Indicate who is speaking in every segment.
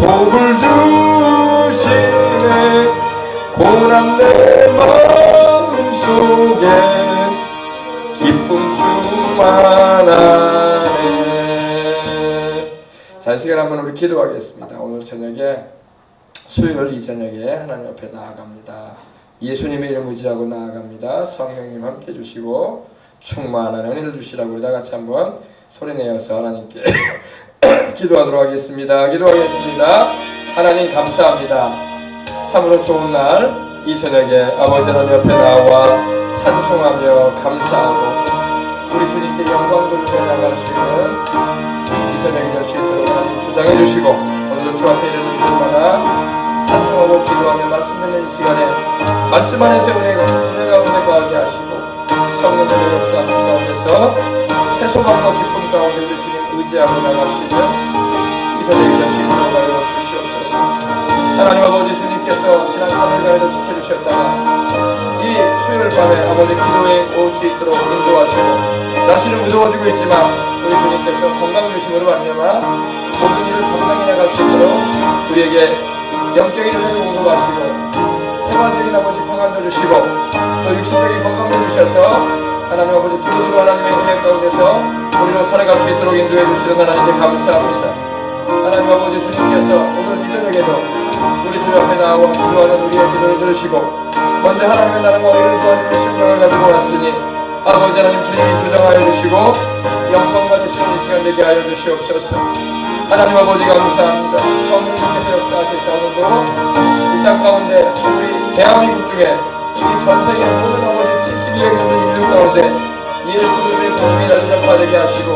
Speaker 1: 복을 주시네. 고난 내 마음속에 기쁨 충만하네. 자, 이 시간 한번 우리 기도하겠습니다. 오늘 저녁에, 수요일 이 저녁에 하나님 앞에 나아갑니다. 예수님의 이름 의지하고 나아갑니다. 성령님 함께 해주시고 충만한 은혜를 주시라고 우리 다 같이 한번 소리내어서 하나님께 기도하도록 하겠습니다. 기도하겠습니다. 하나님 감사합니다. 참으로 좋은 날 이 저녁에 아버지 하나님 옆에 나와 찬송하며 감사하고 우리 주님께 영광 돌려 나갈 수 있는 이 저녁이 될 수 있도록 하나님 주장해 주시고, 오늘도 주 앞에 이르는 일마다 찬송하고 기도하며 말씀 듣는 이 시간에 말씀 안에서 은혜 가운데 거하게 하시고 성령의 역사하신 가운데서 새 소망과 기쁨 가운데 우리 주님 의지하고 나갈 수 있는 이 저녁이 될 수 있도록 하여 주시옵소서. 하나님 아버지, 주님께서 지난 3일간에도 지켜주셨다가 이 수요일 밤에 아버지 기도에 올 수 있도록 인도하시고, 날씨는 무더워지고 있지만 우리 주님께서 건강 주심으로 말미암아 모든 일을 감당해 나갈 수 있도록 우리에게 영적인 은혜를 공급하시고 생활적인 아버지 평안도 주시고 또 육신적인 건강도 주셔서 하나님 아버지 두루두루 하나님의 은혜 가운데서 우리로 살아갈 수 있도록 인도해 주시는 하나님께 감사합니다. 하나님 아버지, 주님께서 오늘 이 저녁에도 우리 주 앞에 나와 기도하는 우리의 기도를 들으시고 먼저 하나님의 나라와 의를 구하는 심령을 가지고 왔으니 아버지 하나님 주님이 주장하여 주시고 영광 받으시는 이 시간 되게 하여 주시옵소서. 하나님 아버지 감사합니다. 성령님께서 역사하셔서 오늘도 이 땅 가운데 우리 대한민국 중에 이 전세계 모든 아버지 72억 넘는 인류 가운데 예수 그리스도의 복음이 날려전파되게 하시고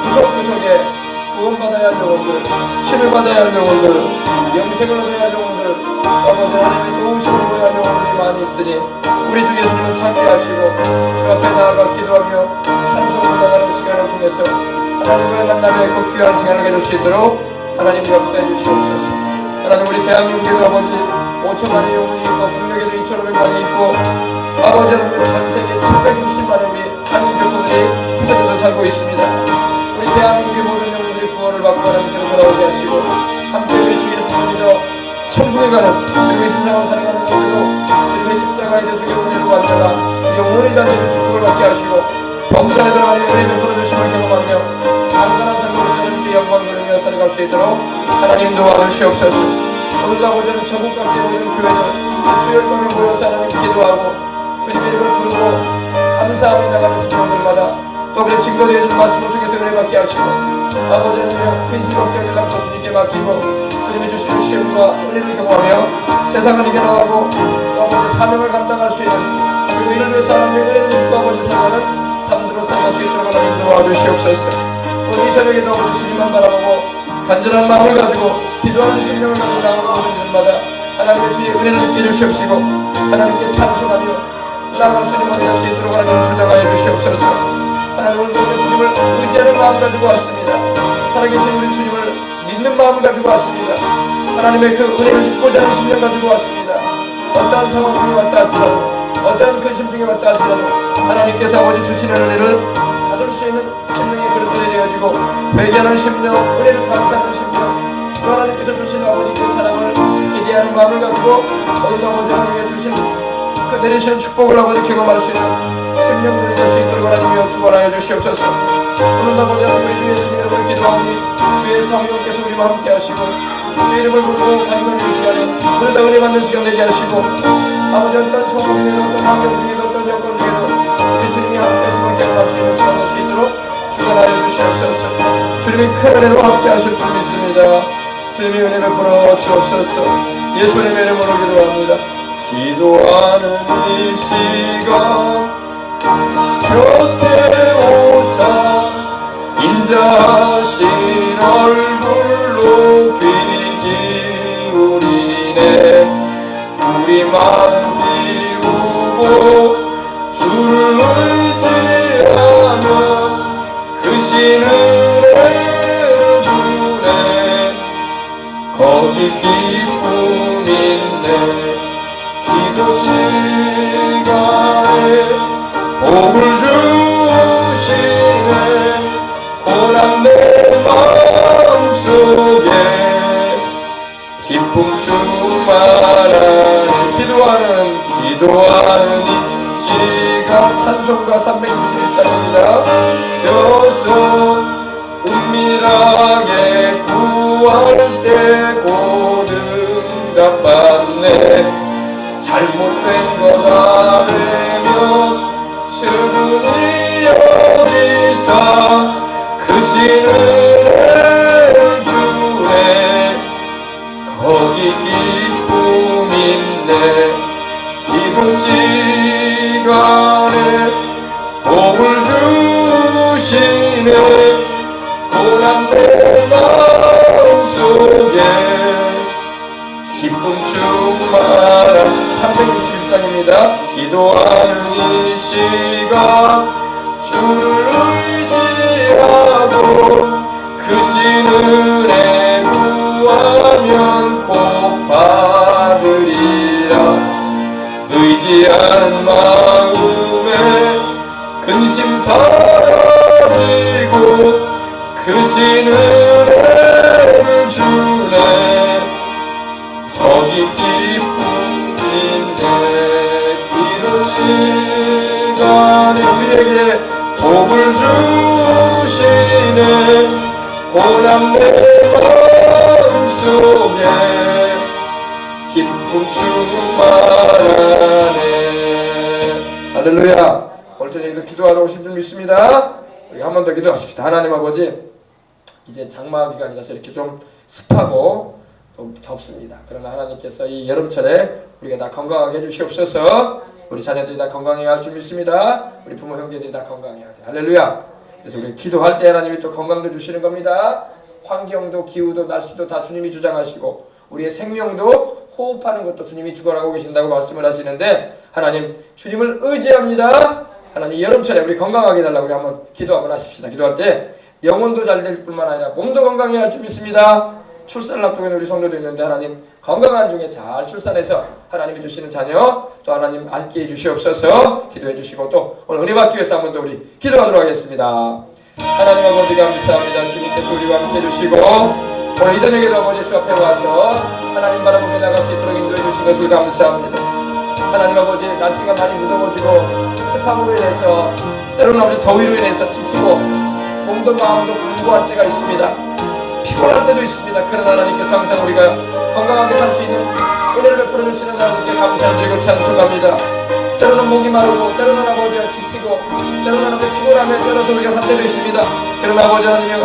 Speaker 1: 구석구석에 구원받아야 할 영혼들, 치료받아야 할 영혼들, 영생을 얻어야 할 영혼들, 아버지 하나님의 도우심을 입어야 할 영혼들이 많이 있으니 우리 주 예수님을 찾게 하시고 주 앞에 나아가 기도하며 찬송을 나가는 시간을 통해서 하나님과의 만남에 그 귀한 시간을 가질 수 있도록 하나님 역사해 주시옵소서. 하나님, 우리 대한민국에도 아버지 5천만의 영혼이 있고 북녘에도 2,500만이 있고 아버지 하나님 전세계 760만의 우리 한인 교포들이 흩어져서 살고 있습니다. 우리 대한민국의 모든 영혼들이 구원을 받고 하나님께로 돌아오게 하시고 함께 우리 주 예수를 믿어 천국에 가는, 그리고 이 세상을 살아가는 가운데도 주님의 십자가의 대속의 은혜로 만나가 영원히 단지를 축복을 받게 하시고 범사에도 하나님의 은혜를 풀어주심을 경험하며 안전한 삶으로 주님께 영광 돌리며 살아갈 수 있도록 하나님 도와주시옵소서. 오늘도 아버지는 전국 각지의 모든 교회들 수요일 밤에 모여서 하나님 기도하고 주님의 이름을 부르고 감사하며 나가는 심령들마다 또 우리 증거되어 준 말씀을 통해서 은혜 받게 하시고 아버지는요 근심 걱정을 남겨 주님께 맡기고 주님이 주시는 시험과 은혜를 경험하며 세상을 이겨나가고 또 아버지 사명을 감당할 수 있는, 그리고 이를 위해서 하나님의 은혜를 입고 아버지 살아가는 삶들로 살아갈 수 있도록 하나님 도와주시옵소서. 오늘 이 저녁에도 아버지 주님만 바라보고 간절한 마음을 가지고 기도하는 심령을 가지고 나오는 모든 일마다 하나님의 주의 은혜를 입게 주시옵시고 하나님께 찬송하며 나아갈 수 있는 것을 할 수 있도록 하나님 주장하여 주시옵소서. 하나님, 오늘도 우리 주님을 의지하는 마음 가지고 왔습니다. 살아계신 우리 주님을 믿는 마음 가지고 왔습니다. 하나님의 그 은혜를 입고자 하는 심령 가지고 왔습니다. 어떠한 상황 중에 왔다 할지라도, 어떠한 근심 중에 왔다 할지라도 하나님께서 아버지 주시는 은혜를 받을 수 있는 심령의 그릇들이 되어지고 회개하는 심령, 은혜를 감사하는 심령, 또 하나님께서 주신 아버지께 사랑을 기대하는 마음을 가지고 오늘도 아버지 하나님의 주신 그 내리시는 축복을 아버지 경험할 수 있는 심령들이 될 수 있도록 하나님이여 축원하여 주시옵소서. 오늘도 아버지 하나님의 주 예수님 이름으로 기도하오니 주의 성령께서 우리와 함께 하시고 주의 이름을 부르고 간구하는 시간에 오늘도 은혜 받는 시간 되게 하시고 아버지 어떤 소금 중에도 어떤 환경 중에도 어떤 여건 중에도 우리 주님이 함께 하심을 경험할 수 있는 시간 될 수 있도록 축원하여 주시옵소서. 주님이 큰 은혜로 함께 하실 줄 믿습니다. 주님이 은혜 베풀어 주옵소서. 예수님의 이름으로 기도합니다. 기도하는 이 시간 곁에 오사 인자하신 얼굴로 귀 기울이네. 우리 마음 비우고 주를 의지하며 크신 은혜를 주네. 거기 기쁨 있네. 기도 시간에 복을 주시네. 고난 내 마음속에 충만하네. 기도하는 이 시간 찬송가 361장입니다. 여섯 은밀하게 구할 때 곧 응답받네. 잘못된 것 아뢰면 증언이 어디서 크신 은혜를 주네. 거기 기쁨 있네. 기도 시간에 복을 주시네. 고난 내 마음속에 기쁨 충만한 361장입니다. 기도하는 이 시간 주를 의지하고 크신 은혜 구하면 꼭 받으리라. 의지하는 마음에 근심 사라지고 크신 은혜를 주네. 거기 기쁨인데 기도 시간에 우리에게 복을 주시네. 고난 내 마음속에 기쁨 충만하네. 할렐루야. 오늘 저녁에도 기도하러 오신 줄 믿습니다. 우리 한 번 더 기도하십시다. 하나님 아버지, 이제 장마 기간이라서 이렇게 좀 습하고 또 덥습니다. 그러나 하나님께서 이 여름철에 우리가 다 건강하게 해주시옵소서. 우리 자녀들이 다 건강해야 할 줄 믿습니다. 우리 부모 형제들이 다 건강해야 돼. 할렐루야. 그래서 우리 기도할 때 하나님이 또 건강도 주시는 겁니다. 환경도 기후도 날씨도 다 주님이 주장하시고 우리의 생명도 호흡하는 것도 주님이 주관하고 계신다고 말씀을 하시는데, 하나님 주님을 의지합니다. 하나님 여름철에 우리 건강하게 해달라고 우리 한번 기도 한번 하십시다. 기도할 때 영혼도 잘 될 뿐만 아니라 몸도 건강해야 할 줄 믿습니다. 출산을 앞두고 있는 우리 성도도 있는데 하나님 건강한 중에 잘 출산해서 하나님이 주시는 자녀 또 하나님 앉게 해주시옵소서. 기도해 주시고 또 오늘 은혜 받기 위해서 한 번 더 우리 기도하도록 하겠습니다. 하나님 아버지 감사합니다. 주님께서 우리와 함께 해주시고 오늘 이 저녁에도 아버지 주 앞에 와서 하나님 바라보며 나갈 수 있도록 인도해 주신 것을 감사합니다. 하나님 아버지 날씨가 많이 무더워지고 습함으로 인해서 때로는 아버지 더위로 인해서 지치고 몸도 마음도 공부할 때가 있습니다. 피곤할 때도 있습니다. 그러나 하나님께서 항상 우리가 건강하게 살 수 있는 은혜를 베풀어 주시는 하나님께 감사드리고 찬송합니다. 때로는 목이 마르고 때로는 아버지 지치고 때로는 아버지 피곤하며 때로서 우리가 살 때도 있습니다. 그러나 아버지 하나님이여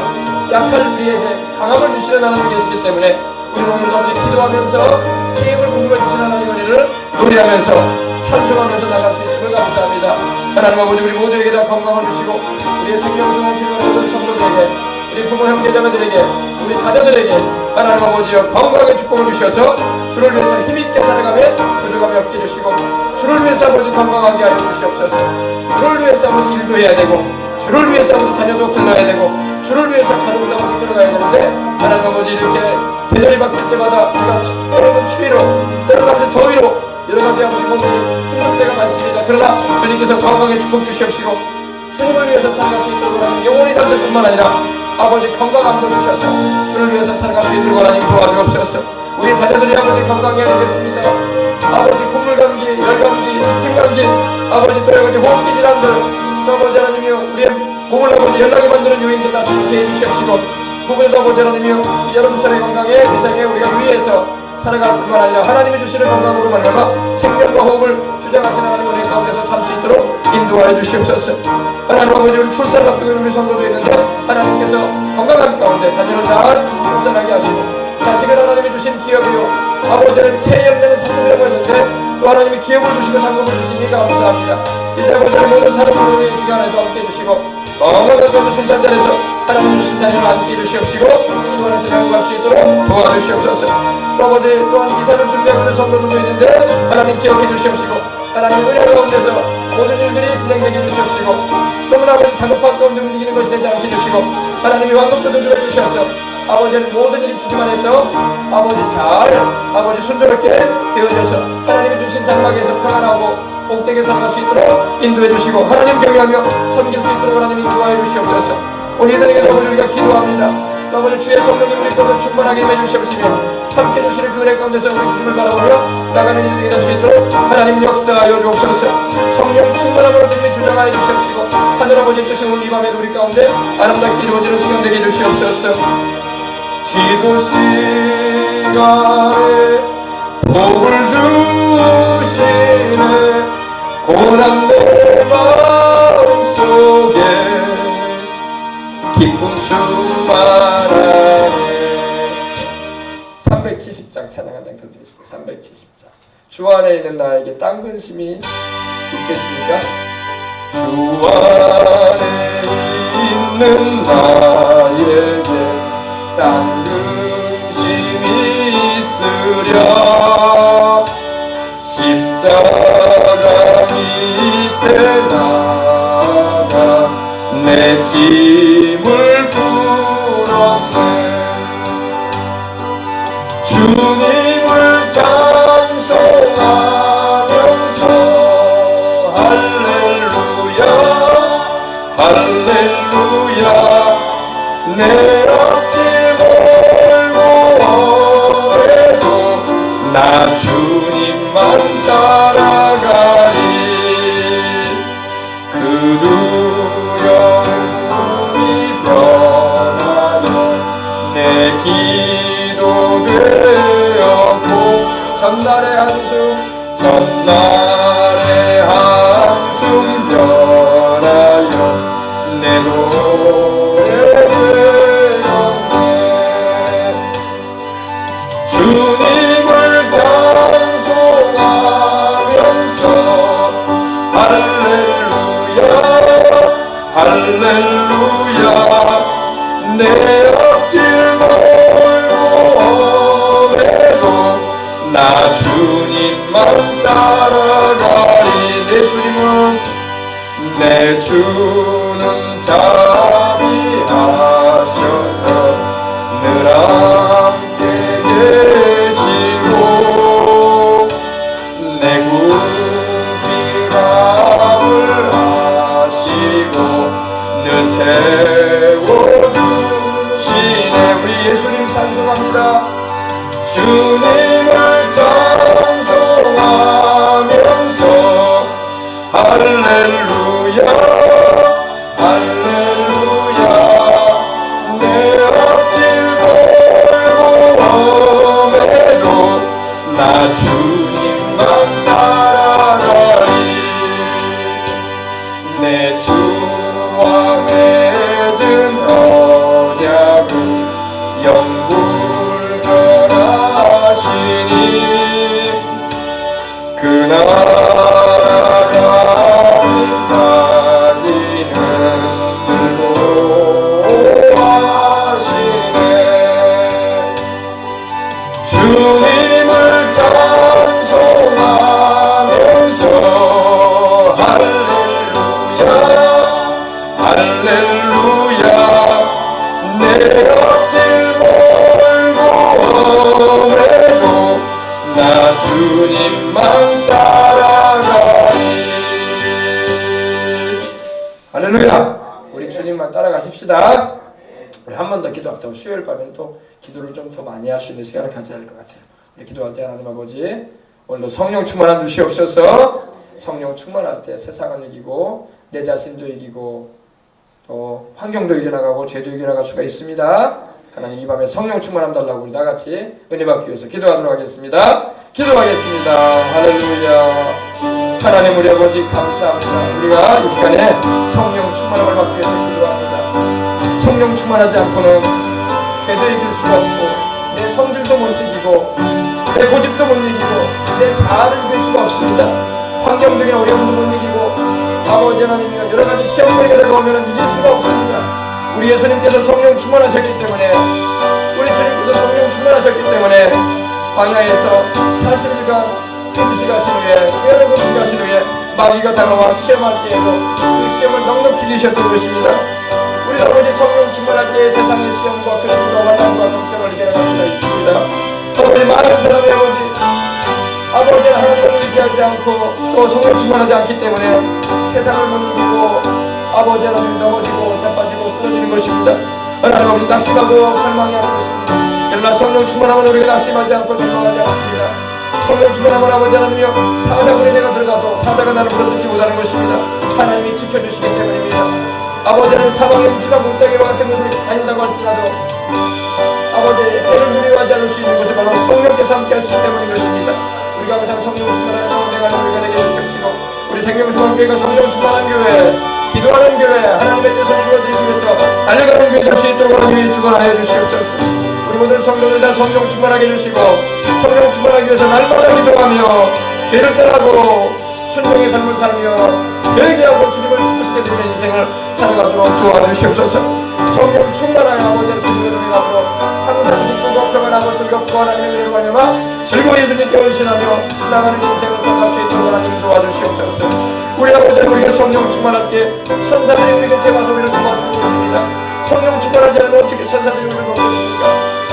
Speaker 1: 약할 우리에게 강함을 주시는 하나님 계시기 때문에 우리는 오늘도 아버지 기도하면서 시임을 공부해 주시는 하나님 은혜를 노래하면서 찬송하면서 나갈 수 있음을 감사합니다. 하나님 아버지 우리 모두에게 다 건강을 주시고 우리의 생명성을 주관하는 모든 성도들에게 우리 부모 형제자매들에게 우리 자녀들에게 하나님 아버지여 건강의 축복을 주셔서 주를 위해서 힘있게 살아가며 부족함이 없게 해주시고 주를 위해서 아버지 건강하게 하여 주시옵소서. 주를 위해서 아버지 일도 해야 되고 주를 위해서 아버지 자녀도 길러야 되고 주를 위해서 가족을 아버지 끌어가야 되는데 하나님 아버지 이렇게 계절이 바뀔 때마다 우리가 때로는 추위로 때로는 아버지 더위로 여러가지 아버지 몸이 힘들 때가 많습니다. 그러나 주님께서 건강의 축복 주시옵시고 주님을 위해서 살아갈 수 있도록 하는 영혼이 닿을 뿐만 아니라 아버지 건강함도 주셔서 주를 위해서 살아갈 수 있도록 하나님 도와주옵소서. 우리 자녀들이 아버지 건강해야 되겠습니다. 아버지 콧물감기, 열감기, 기침감기, 아버지 또 여러가지 호흡기 질환들 또 아버지 하나님이여 우리의 몸을 아버지 연락에 만드는 요인들 다 주체해 주시옵시고 그분도 아버지 하나님이여 여름철의 건강에 이 세상에 우리가 유의해서 살아갈 뿐만 아니라 하나님이 주시는 건강으로 말미암아 생명과 호흡을 주장하시는 하나님 은혜 가운데서 살 수 있도록 인도하여 주시옵소서. 하나님 아버지 우리 출산을 앞두고 있는 우리 성도도 있는데 하나님께서 건강한 가운데 자녀를 잘 출산하게 하시고 자식을 하나님이 주신 기업이요 아버지는 폐업되는 상급이라고 했는데 또 하나님이 기업을 주시고 상급을 주시니 감사합니다. 이제 아버지는 모든 사람으로의 기간에도 함께 해주시고 건강한 출산자에서 하나님 주신 자녀를 함께 해주시옵시고 주원에서 양보할 수 있도록 도와주시옵소서. 또 아버지 또한 이사를 준비하고 있는 성도들도 있는데 하나님 기억해 주시옵시고 하나님 은혜 가운데서 모든 일들이 진행되게 해주시옵시고 너무나 아버지 다급한 가운데 움직이는 것이 되지 않게 해주시고 하나님이 완벽도 조절해 주셔서 아버지는 모든 일이 주기만 해서 아버지 잘 아버지 순조롭게 되어져서 하나님이 주신 장막에서 평안하고 복되게 살아갈 수 있도록 인도해 주시고 하나님 경외하며 섬길 수 있도록 하나님 인도하여 주시옵소서. 오늘 이 자리에 아버지 우리가 기도합니다. 또 아버지 주의 성령님 우리 가운데 충만하게 임해 주시옵시며 함께 주시는 그 은혜 가운데서 우리 주님을 바라보며 나가는 일들이 될 수 있도록 하나님 역사하여 주옵소서. 성령 충만함으로 주님이 주장하여 주시옵시고 하늘 아버지 뜻이 오늘 이 밤에 우리 가운데 아름답게 이루어지는 시간 되게 해주시옵소서. 기도 시간에 복을 주시네 고난 내 마음속에 기쁨 충만하네. 370장 찬양한 장 드리겠습니다. 370장. 주 안에 있는 나에게 딴 근심이 있겠습니까? 주 안에 있는 나에게 딴 근심이 있으랴 십자가 밑에 나가 내 짐을 풀었네. 주님을 찬송하면서 할렐루야 할렐루야 내 앞길 멀고해도 나 주님만 따라가리. 그 두려움이 변하여 내 기도 되었고 전날의 한숨 변하여 내 노래 되었네. 주님을 찬송하면서 할렐루야 할렐루야 내 앞길 멀고해도 나 주님만 따라가리. 내 주는 자비하셔서 늘 함께 계시고 내 궁핍함을 아시고 늘 채워주시네. 우리 예수님 찬송합니다. 주님을 찬송하면서 할렐루야 할렐루야 내 앞길 멀고해도 나 주님만 따라가리. 내 주와 맺은 언약은 영불변하시니 그나라까지는 보호하시네. 주님을 찬송하면서 할렐루야 할렐루야 내 앞길 멀고해도 나 주님만 따라가리. 할렐루야. 우리 주님만 따라가십시다. 우리 한 번 더 기도합시다. 수요일 밤에는 또 기도를 좀 더 많이 할 수 있는 시간을 가져야 할 것 같아요. 기도할 때 하나님 아버지 오늘도 성령 충만함 주시옵소서. 성령 충만할 때 세상을 이기고 내 자신도 이기고 또 환경도 이겨나가고 죄도 이겨나갈 수가 있습니다. 하나님 이 밤에 성령 충만함 달라고 우리 다같이 은혜 받기 위해서 기도하도록 하겠습니다. 기도하겠습니다. 할렐루야. 하나님 우리 아버지 감사합니다. 우리가 이 시간에 성령 충만함을 받기 위해서 기도합니다. 성령 충만하지 않고는 죄도 이길 수가 없고 내 성질도 못 이기고 내 고집도 못 이기고 내 자아를 이길 수가 없습니다. 환경적인 어려움도 못 이기고 아버지 하나님이여 여러 가지 시험거리가 다가오면 이길 수가 없습니다. 우리 예수님께서 성령 충만하셨기 때문에 우리 주님께서 성령 충만하셨기 때문에 광야에서 40일간 금식하신 후에 수혈을 금식하신 후에 마귀가 다가와 시험할 때에도 그 시험을 넉넉히 이기셨던 것입니다. 우리 아버지 성령 충만할 때 세상의 시험과 근심과 환난과 걱정을 이겨나갈 수가 있습니다. 아버지 많은 사람의 아버지는 하나님을 의지하지 않고 또 성령 충만하지 않기 때문에 세상을 못 이기고 아버지 하나님 넘어지고 자빠지고 쓰러지는 것입니다. 하나님 아버지 낙심하고 절망하고 있습니다. 그러나 성령 충만하면 우리가 낙심하지 않고 절망하지 않습니다. 성령 충만하면 아버지 하나님이여 사자굴에 내가 들어가도 사자가 나를 물어뜯지 못하는 것입니다. 하나님이 지켜주시기 때문입니다. 아버지 하나님 사방의 음침한 골짜기와 같은 곳을 다닌다고 할지라도 아버지 해를 두려워하지 않을 수 있는 것은 바로 성령께서 함께 하시기 때문인 것입니다. 우리가 항상 성령 충만한 가운데가 우리가 되게 해주시옵시고 우리 생명수강교회가 성령 충만한 교회, 기도하는 교회, 하나님의 뜻을 이루어드리기 위해서 달려가는 교회 될 수 있도록 하나님이 축원하여 주시옵소서. 우리 모든 성도들 다 성령 충만하게 해주시고 성령 충만하기 위해서 날마다 기도하며 죄를 떠나고 순종의 삶을 살며 회개하고 주님을 기쁘시게 되는 인생을 살아가도록 도와주시옵소서. 성령 충만하여 아버지를 주님의 도에 앞으로 항상 기쁘고 평안하고 즐겁고 하나님의 은혜로 말미암아 즐거이 주님께 헌신하며 나가는 인생을 살아갈 수 있도록 하나님 도와주시옵소서. 우리 아버지는 우리가 성령 충만할 때 천사들이 우리 곁에 와서 우리를 도와주는 것입니다. 성령 충만하지 않으면 어떻게 천사들이 우리를 돕겠습니까?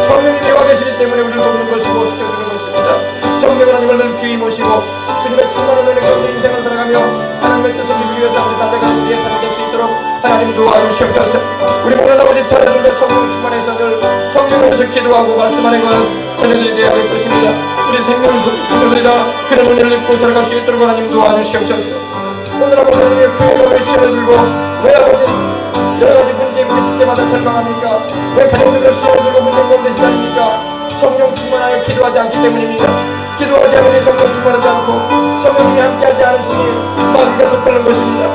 Speaker 1: 성령님이 와 계시기 때문에 우리를 돕는 것이고 지켜주는 것입니다. 성령 하나님을 늘 귀히 모시고 주님의 충만한 은혜 가운데 인생을 살아가며 하나님의 뜻을 이루기 위해서 우리 달려가는 우리의 삶이 될 수 있도록 하나님 도와주시옵소서. 우리 모든 아버지 차례들도 성령 충만해서 늘 성령으로서 기도하고 말씀하는 것은 자녀들이 되어야 될 것입니다. 우리 생명수들이다 그런 은혜를 입고 살아갈 수 있도록 하나님 도와주시옵소서. 오늘 아버지 하나님의 교회가 왜 시험을 들고 왜 아버지 여러가지 문제에 부딪힐 때마다 절망합니까? 왜 가정들과 시험을 들고 문제 가운데 시달립니까? 성령 충만하여 기도하지 않기 때문입니다. 기도하지 않으니 성령 충만하지 않고 성령님이 함께하지 않으시니 마귀가 솟구는 것입니다.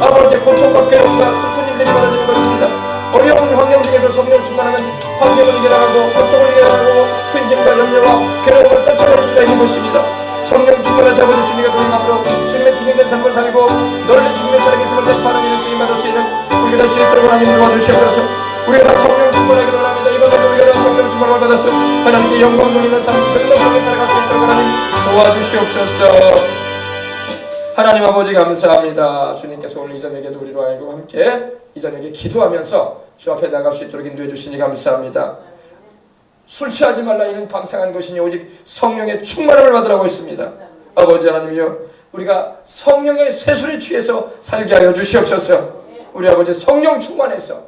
Speaker 1: 아버지의 고통과 괴로움과 슬픈 일들이 벌어지는 것입니다. 어려운 환경 중에서 성령 충만하면 환경을 이겨나가고 고통을 이겨나가고 근심과 염려와 괴로움을 떨쳐버릴 수가 있는 것입니다. 성령 충만하시 아버지 주님과 동행함으로 주님의 진행된 삶을 살고 널리 주님의 사랑의 있음을 대파하는 일을 쓰임받을 수 있는 우리가 될 수 있도록 하나님 도와주시옵소서. 우리가 다 성령 충만하기를 원합니다. 이번에도 우리가 다 성령 충만을 받았어 하나님께 영광 돌리는 삶 넉넉하게 살아갈 수 있도록 하나님 도와주시옵소서. 하나님 아버지 감사합니다. 주님께서 오늘 이 저녁에도 우리로 하여금 함께 이 저녁에 기도하면서 주 앞에 나갈 수 있도록 인도해 주시니 감사합니다. 술 취하지 말라 이는 방탕한 것이니 오직 성령의 충만함을 받으라고 했습니다. 아버지 하나님이여 우리가 성령의 쇠술에 취해서 살게 하여 주시옵소서. 우리 아버지 성령 충만해서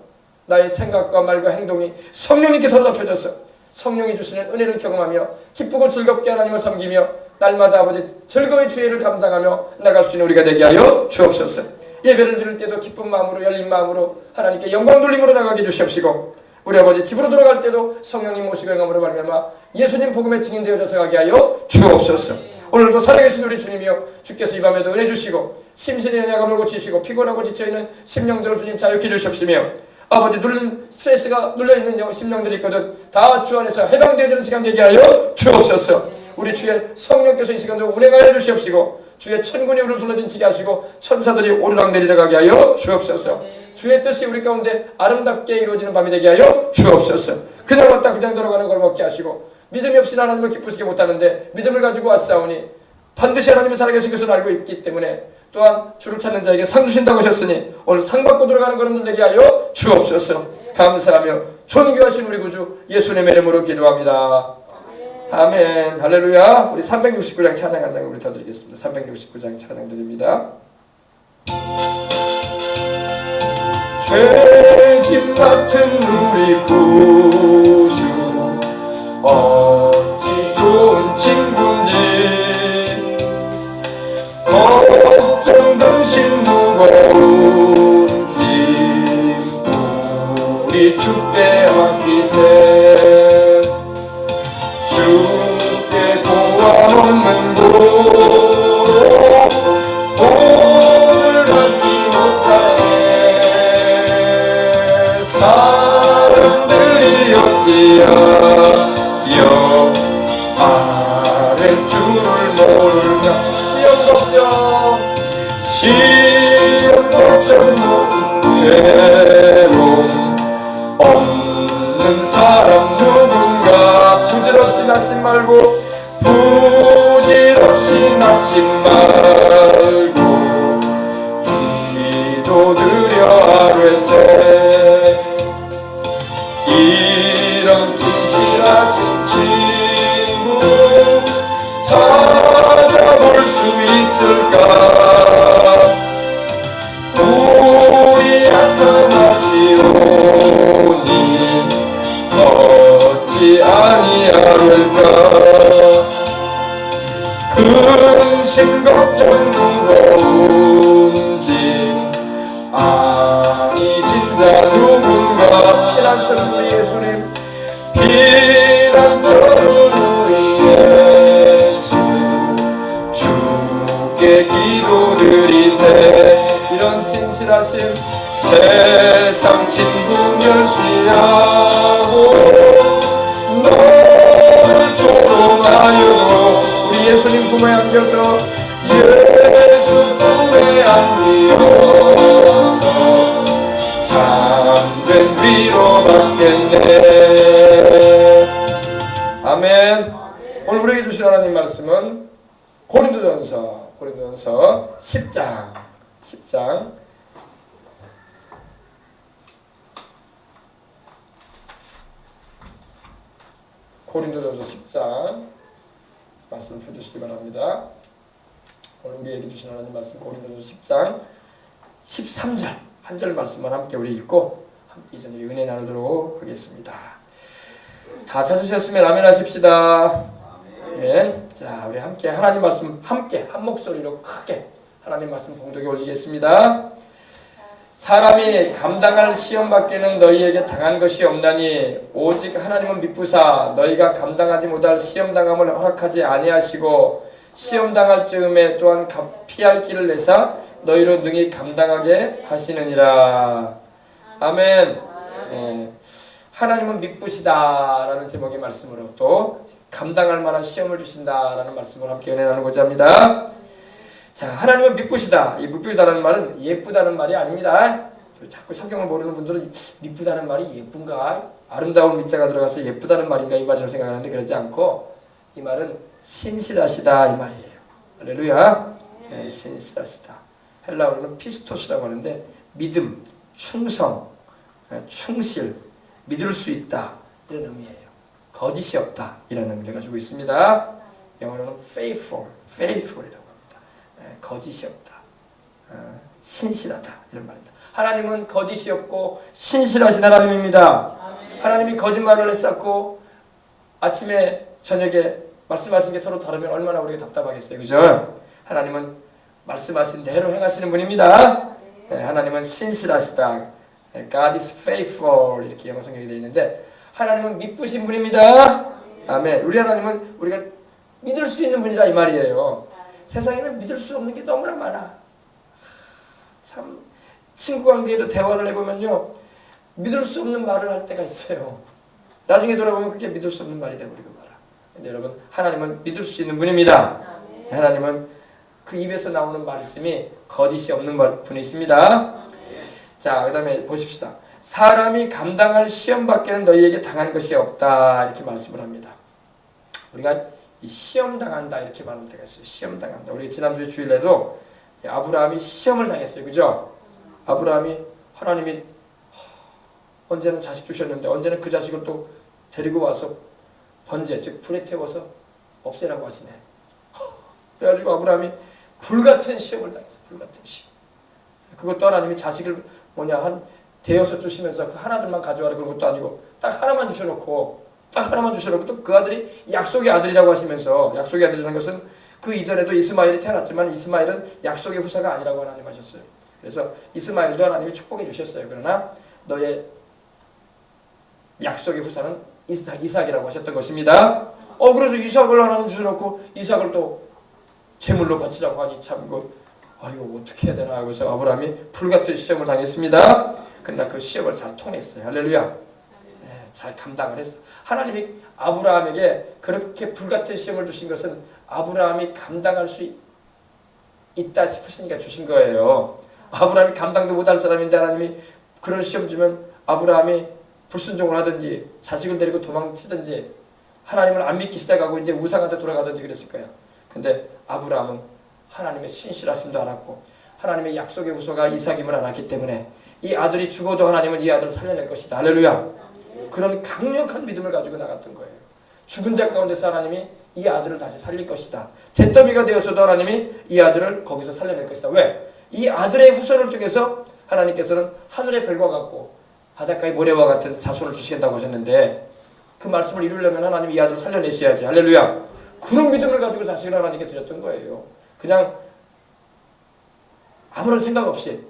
Speaker 1: 나의 생각과 말과 행동이 성령님께 사로잡혀져서 성령이 주시는 은혜를 경험하며 기쁘고 즐겁게 하나님을 섬기며 날마다 아버지 즐거이 주의를 감당하며 나갈 수 있는 우리가 되게 하여 주옵소서. 예배를 드릴 때도 기쁜 마음으로 열린 마음으로 하나님께 영광 돌림으로 나가게 주시옵시고 우리 아버지 집으로 돌아갈 때도 성령님 모시고 행함으로 말미암아 예수님 복음의 증인되어져서 가게 하여 주옵소서. 오늘도 살아계신 우리 주님이여 주께서 이 밤에도 은혜 주시고 심신의 연약함을 고치시고 피곤하고 지쳐있는 심령들을 주님 자유케 주시옵시며 아버지 스트레스가 눌려있는 심령들이 있거든 다 주 안에서 해방되어지는 시간 되게 하여 주옵소서. 우리 주의 성령께서 이 시간도 운행하여 주시옵시고 주의 천군이 우리를 둘러진치게 하시고 천사들이 오르락내리락 하게 하여 주옵소서. 주의 뜻이 우리 가운데 아름답게 이루어지는 밤이 되게 하여 주옵소서. 그냥 왔다 그냥 들어가는 걸 먹게 하시고 믿음이 없이 하나님을 기쁘시게 못하는데 믿음을 가지고 왔사오니 반드시 하나님이 살아계신 것을 알고 있기 때문에 또한 주를 찾는 자에게 상 주신다고 하셨으니 오늘 상 받고 들어가는 걸음들 되게 하여 주옵소서. 감사하며 존귀하신 우리 구주 예수님의 이름으로 기도합니다. 아멘. 할렐루야. 우리 369장 찬양 한 장을 우리 더 드리겠습니다. 369장 찬양 드립니다. 죄짐 맡은 우리 구주 어찌 좋은 친구인지 걱정든 심 무거운지 우리 주께 맡기세. 주께 고함 없는 곳 오늘 받지 못하네. 사람들이 어찌하여 아랫줄을 모르냐. 시험 걱정 모든 괴로움 없는 사람 누군가. 부질없이 낙심 말고 기도드려 하루에 새. 이런 진실하신 친구 찾아볼 수 있을까. 우리 나타나시오니 세상 친구 멸시하고 너를 조롱하여도 우리 예수님 품에 안겨서 예수 품에 안기어서 참된 위로 받겠네. 아멘. 오늘 우리에게 주신 하나님 말씀은 고린도전서 10장 고린도전서 10장 말씀을 펴주시기 바랍니다. 오늘 우리에게 주신 하나님 말씀 고린도전서 10장 13절 한 절 말씀만 함께 우리 읽고 함께 이제 은혜 나누도록 하겠습니다. 다 찾으셨으면 아멘 하십시다. 아멘. 자, 우리 함께 하나님 말씀 함께 한 목소리로 크게 하나님 말씀 봉독에 올리겠습니다. 사람이 감당할 시험 밖에는 너희에게 당한 것이 없나니 오직 하나님은 미쁘사 너희가 감당하지 못할 시험 당함을 허락하지 아니하시고 시험 당할 즈음에 또한 피할 길을 내사 너희로 능히 감당하게 하시느니라. 아멘. 하나님은 미쁘시다라는 제목의 말씀으로 또 감당할 만한 시험을 주신다라는 말씀을 함께 은혜 나누고자 합니다. 자, 하나님은 미쁘시다. 이 미쁘다는 말은 예쁘다는 말이 아닙니다. 자꾸 성경을 모르는 분들은 미쁘다는 말이 예쁜가? 아름다운 미자가 들어가서 예쁘다는 말인가 이 말이라고 생각하는데 그러지 않고 이 말은 신실하시다 이 말이에요. 할렐루야. 네, 신실하시다. 헬라어로는 피스토스라고 하는데 믿음, 충성, 충실, 믿을 수 있다 이런 의미예요. 거짓이 없다 이런 의미를 가지고 있습니다. 영어로는 faithful이라고 합니다. 거짓이 없다, 신실하다 이런 말입니다. 하나님은 거짓이 없고 신실하신 하나님입니다. 하나님이 거짓말을 했었고 아침에 저녁에 말씀하신 게 서로 다르면 얼마나 우리가 답답하겠어요, 그죠? 하나님은 말씀하신 대로 행하시는 분입니다. 하나님은 신실하시다. God is faithful 이렇게 영어 성경에 되어 있는데 하나님은 미쁘신 분입니다. 아멘. 우리 하나님은 우리가 믿을 수 있는 분이다 이 말이에요. 세상에는 믿을 수 없는 게 너무나 많아. 참 친구 관계에도 대화를 해보면요 믿을 수 없는 말을 할 때가 있어요. 나중에 돌아보면 그게 믿을 수 없는 말이 되어버리고 말아. 근데 여러분 하나님은 믿을 수 있는 분입니다. 하나님은 그 입에서 나오는 말씀이 거짓이 없는 분이십니다. 자, 그 다음에 보십시다. 사람이 감당할 시험 밖에는 너희에게 당한 것이 없다 이렇게 말씀을 합니다. 우리가 이 시험 당한다 이렇게 말할 때가 있어요. 시험 당한다. 우리 지난주에 주일에도 아브라함이 시험을 당했어요, 그죠? 아브라함이 하나님이 언제는 자식 주셨는데 언제는 그 자식을 또 데리고 와서 번제 즉 불에 태워서 없애라고 하시네. 그래가지고 아브라함이 불같은 시험을 당했어요. 불같은 시험. 그것도 하나님이 자식을 한 대여섯 주시면서 그 하나들만 가져와라 그런 것도 아니고 딱 하나만 주셔놓고 또 그 아들이 약속의 아들이라고 하시면서 약속의 아들이라는 것은 그 이전에도 이스마엘이 태어났지만 이스마엘은 약속의 후사가 아니라고 하나님 하셨어요. 그래서 이스마엘도 하나님이 축복해 주셨어요. 그러나 너의 약속의 후사는 이삭이라고 하셨던 것입니다. 그래서 이삭을 하나님 주셔놓고 이삭을 또 제물로 바치라고 하니 참 이거 어떻게 해야 되나 하고서 아브라함이 불같은 시험을 당했습니다. 그러나 그 시험을 잘 통했어요. 할렐루야. 네, 잘 감당을 했어. 하나님이 아브라함에게 그렇게 불같은 시험을 주신 것은 아브라함이 감당할 수 있다 싶으시니까 주신 거예요. 아브라함이 감당도 못할 사람인데 하나님이 그런 시험 주면 아브라함이 불순종을 하든지 자식을 데리고 도망치든지 하나님을 안 믿기 시작하고 이제 우상한테 돌아가든지 그랬을 거예요. 근데 아브라함은 하나님의 신실하심도 알았고 하나님의 약속의 후손가 이삭임을 알았기 때문에 이 아들이 죽어도 하나님은 이 아들을 살려낼 것이다. 할렐루야. 그런 강력한 믿음을 가지고 나갔던 거예요. 죽은 자 가운데서 하나님이 이 아들을 다시 살릴 것이다. 잿더미가 되어서도 하나님이 이 아들을 거기서 살려낼 것이다. 왜? 이 아들의 후손을 통해서 하나님께서는 하늘의 별과 같고 바닷가의 모래와 같은 자손을 주시겠다고 하셨는데 그 말씀을 이루려면 하나님이 이 아들을 살려내셔야지. 할렐루야. 그런 믿음을 가지고 자식을 하나님께 드렸던 거예요. 그냥 아무런 생각 없이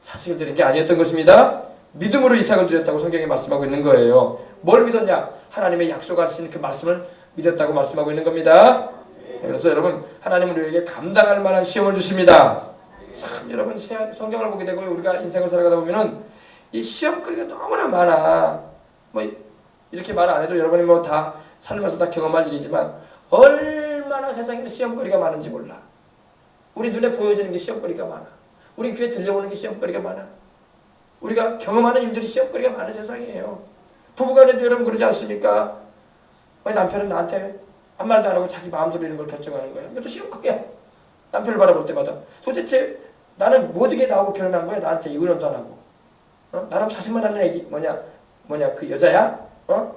Speaker 1: 자식을 드린 게 아니었던 것입니다. 믿음으로 이삭을 드렸다고 성경이 말씀하고 있는 거예요. 뭘 믿었냐? 하나님의 약속하신 그 말씀을 믿었다고 말씀하고 있는 겁니다. 그래서 여러분 하나님은 우리에게 감당할 만한 시험을 주십니다. 참 여러분 성경을 보게 되고 우리가 인생을 살아가다 보면은 이 시험거리가 너무나 많아. 뭐 이렇게 말 안 해도 여러분이 뭐 다 살면서 다 경험할 일이지만 얼마나 세상에는 시험거리가 많은지 몰라. 우리 눈에 보여지는 게 시험거리가 많아. 우리 귀에 들려오는 게 시험거리가 많아. 우리가 경험하는 일들이 시험거리가 많은 세상이에요. 부부간에도 여러분 그러지 않습니까? 왜 남편은 나한테 한 말도 안 하고 자기 마음대로 이런 걸 결정하는 거야? 이것도 시험거리야. 남편을 바라볼 때마다 도대체 나는 모두게 나오고 결혼한 거야? 나한테 의논도 안 하고. 나랑 자식만 하는 애기 뭐냐 그 여자야?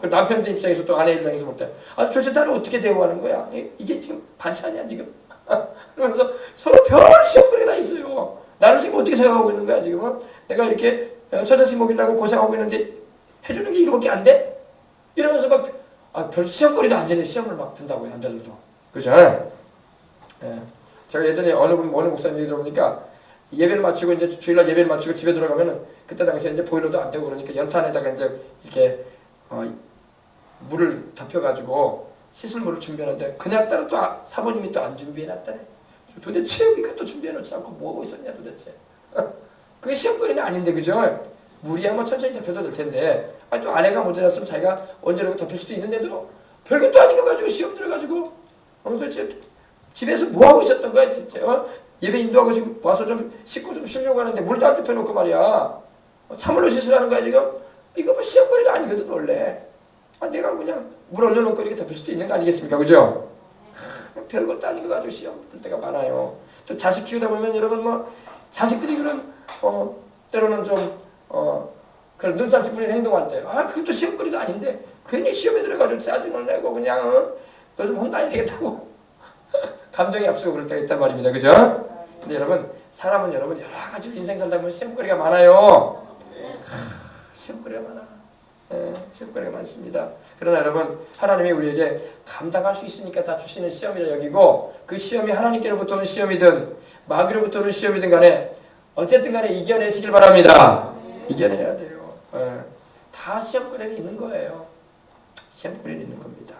Speaker 1: 그 남편 입장에서 또 아내 입장에서 볼 때 도대체 나를 어떻게 대우하는 거야? 이게 지금 반찬이야 지금. 그래서 서로 별 시험거리가 다 있어요. 나를 지금 어떻게 생각하고 있는 거야 지금? 내가 이렇게 처자식 먹이려고 고생하고 있는데 해주는 게 이거밖에 안 돼? 이러면서 막 별 시험거리도 안 되네. 시험을 막 든다고요 남자들도. 그죠? 예. 제가 예전에 어느 목사님 얘기 들어보니까 예배를 마치고 이제 주일날 예배를 마치고 집에 들어가면은 그때 당시에 이제 보일러도 안 되고 그러니까 연탄에다가 이제 이렇게 물을 덮여가지고 씻을 물을 준비하는데 그날따라 또 사모님이 또 안 준비해놨다네. 도대체 이것도 준비해놓지 않고 뭐하고 있었냐 도대체. 그게 시험거리는 아닌데 그죠? 물이야 뭐 천천히 덮여도 될 텐데 또 아내가 못 해놨으면 자기가 언제라도 덮일 수도 있는데도 별것도 아닌 거 가지고 시험 들어가지고 도대체 집에서 뭐하고 있었던 거야 진짜. 예배 인도하고 지금 와서 좀 씻고 좀 쉬려고 하는데 물도 안 덮여놓고 말이야. 찬물로 씻으라는 거야 지금. 이거 뭐 시험거리가 아니거든 원래. 내가 그냥 물 올려놓고 이렇게 덮일 수도 있는 거 아니겠습니까? 그죠? 별것도 아닌 거 가지고 시험 들 때가 많아요. 또 자식 키우다 보면 여러분 뭐 자식들이 그런 때로는 좀 그런 눈살찌 부리는 행동할 때 그것도 시험거리도 아닌데 괜히 시험에 들어가지고 짜증을 내고 그냥 너 좀 혼나야 되겠다고 감정이 앞서고 그럴 때가 있단 말입니다. 그죠? 근데 여러분 사람은 여러분 여러 가지 인생 살다 보면 시험거리가 많아요. 시험거리가 많아. 시험거리가 많습니다. 그러나 여러분 하나님이 우리에게 감당할 수 있으니까 다 주시는 시험이라 여기고 그 시험이 하나님께로부터 오는 시험이든 마귀로부터 오는 시험이든 간에 어쨌든 간에 이겨내시길 바랍니다. 이겨내야 돼요. 다 시험거리는 있는 거예요. 시험거리는 있는 겁니다.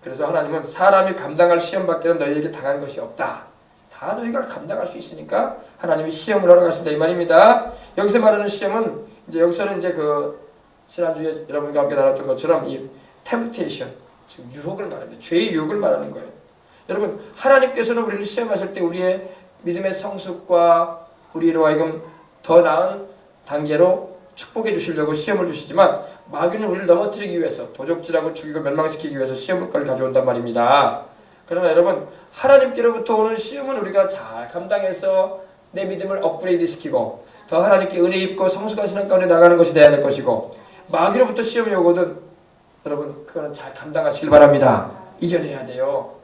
Speaker 1: 그래서 하나님은 사람이 감당할 시험밖에는 너희에게 당한 것이 없다. 다 너희가 감당할 수 있으니까 하나님이 시험을 하러 가신다 이 말입니다. 여기서 말하는 시험은 이제 여기서는 이제 지난주에 여러분과 함께 나눴던 것처럼 이 temptation, 즉 유혹을 말합니다. 죄의 유혹을 말하는 거예요. 여러분 하나님께서는 우리를 시험하실 때 우리의 믿음의 성숙과 우리로 하여금 더 나은 단계로 축복해 주시려고 시험을 주시지만 마귀는 우리를 넘어뜨리기 위해서 도적질하고 죽이고 멸망시키기 위해서 시험을 가져온단 말입니다. 그러나 여러분 하나님께로부터 오는 시험은 우리가 잘 감당해서 내 믿음을 업그레이드 시키고 더 하나님께 은혜 입고 성숙한 신앙 가운데 나가는 것이 되어야 될 것이고 마귀로부터 시험이 오거든 여러분 그거는 잘 감당하시길 바랍니다. 이겨내야 돼요.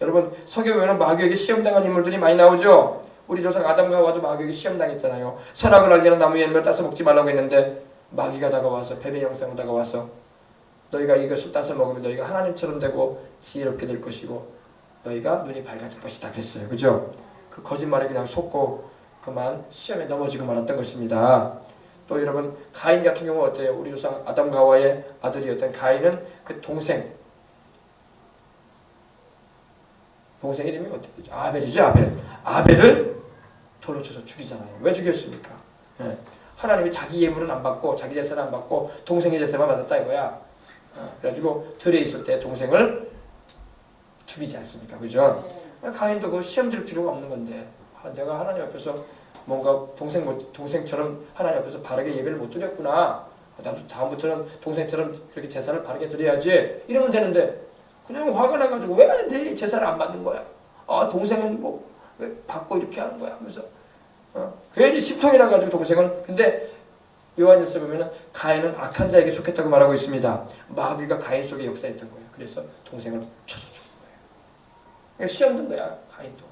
Speaker 1: 여러분 성경에 보면 마귀에게 시험당한 인물들이 많이 나오죠. 우리 조상 아담과 하와도 마귀에게 시험당했잖아요. 선악을 알게 하는 나무의 열매를 따서 먹지 말라고 했는데 마귀가 다가와서 뱀의 형상으로 다가와서 너희가 이것을 따서 먹으면 너희가 하나님처럼 되고 지혜롭게 될 것이고 너희가 눈이 밝아질 것이다 그랬어요. 그죠? 그 거짓말에 그냥 속고 그만 시험에 넘어지고 말았던 것입니다. 또 여러분 가인 같은 경우 어때요? 우리 조상 아담과 하와의 아들이었던 가인은 그 동생 이름이 어떻게 아벨이죠. 아벨을 돌로 쳐서 죽이잖아요. 왜 죽였습니까? 하나님이 자기 예물은 안 받고 자기 제사는 안 받고 동생의 제사만 받았다 이거야. 그래가지고 들에 있을 때 동생을 죽이지 않습니까? 그죠? 가인도 그 시험 들 필요가 없는 건데 내가 하나님 앞에서 뭔가 동생처럼 하나님 앞에서 바르게 예배를 못 드렸구나. 나도 다음부터는 동생처럼 그렇게 제사를 바르게 드려야지. 이러면 되는데 그냥 화가 나가지고 왜 내 제사를 안 받은 거야? 동생은 뭐 왜 받고 이렇게 하는 거야? 하면서 괜히 심통이 나가지고 동생은 근데 요한일서 보면은 가인은 악한 자에게 속했다고 말하고 있습니다. 마귀가 가인 속에 역사했던 거예요. 그래서 동생을 쳐서 죽은 거예요. 그러니까 시험 든 거야 가인도.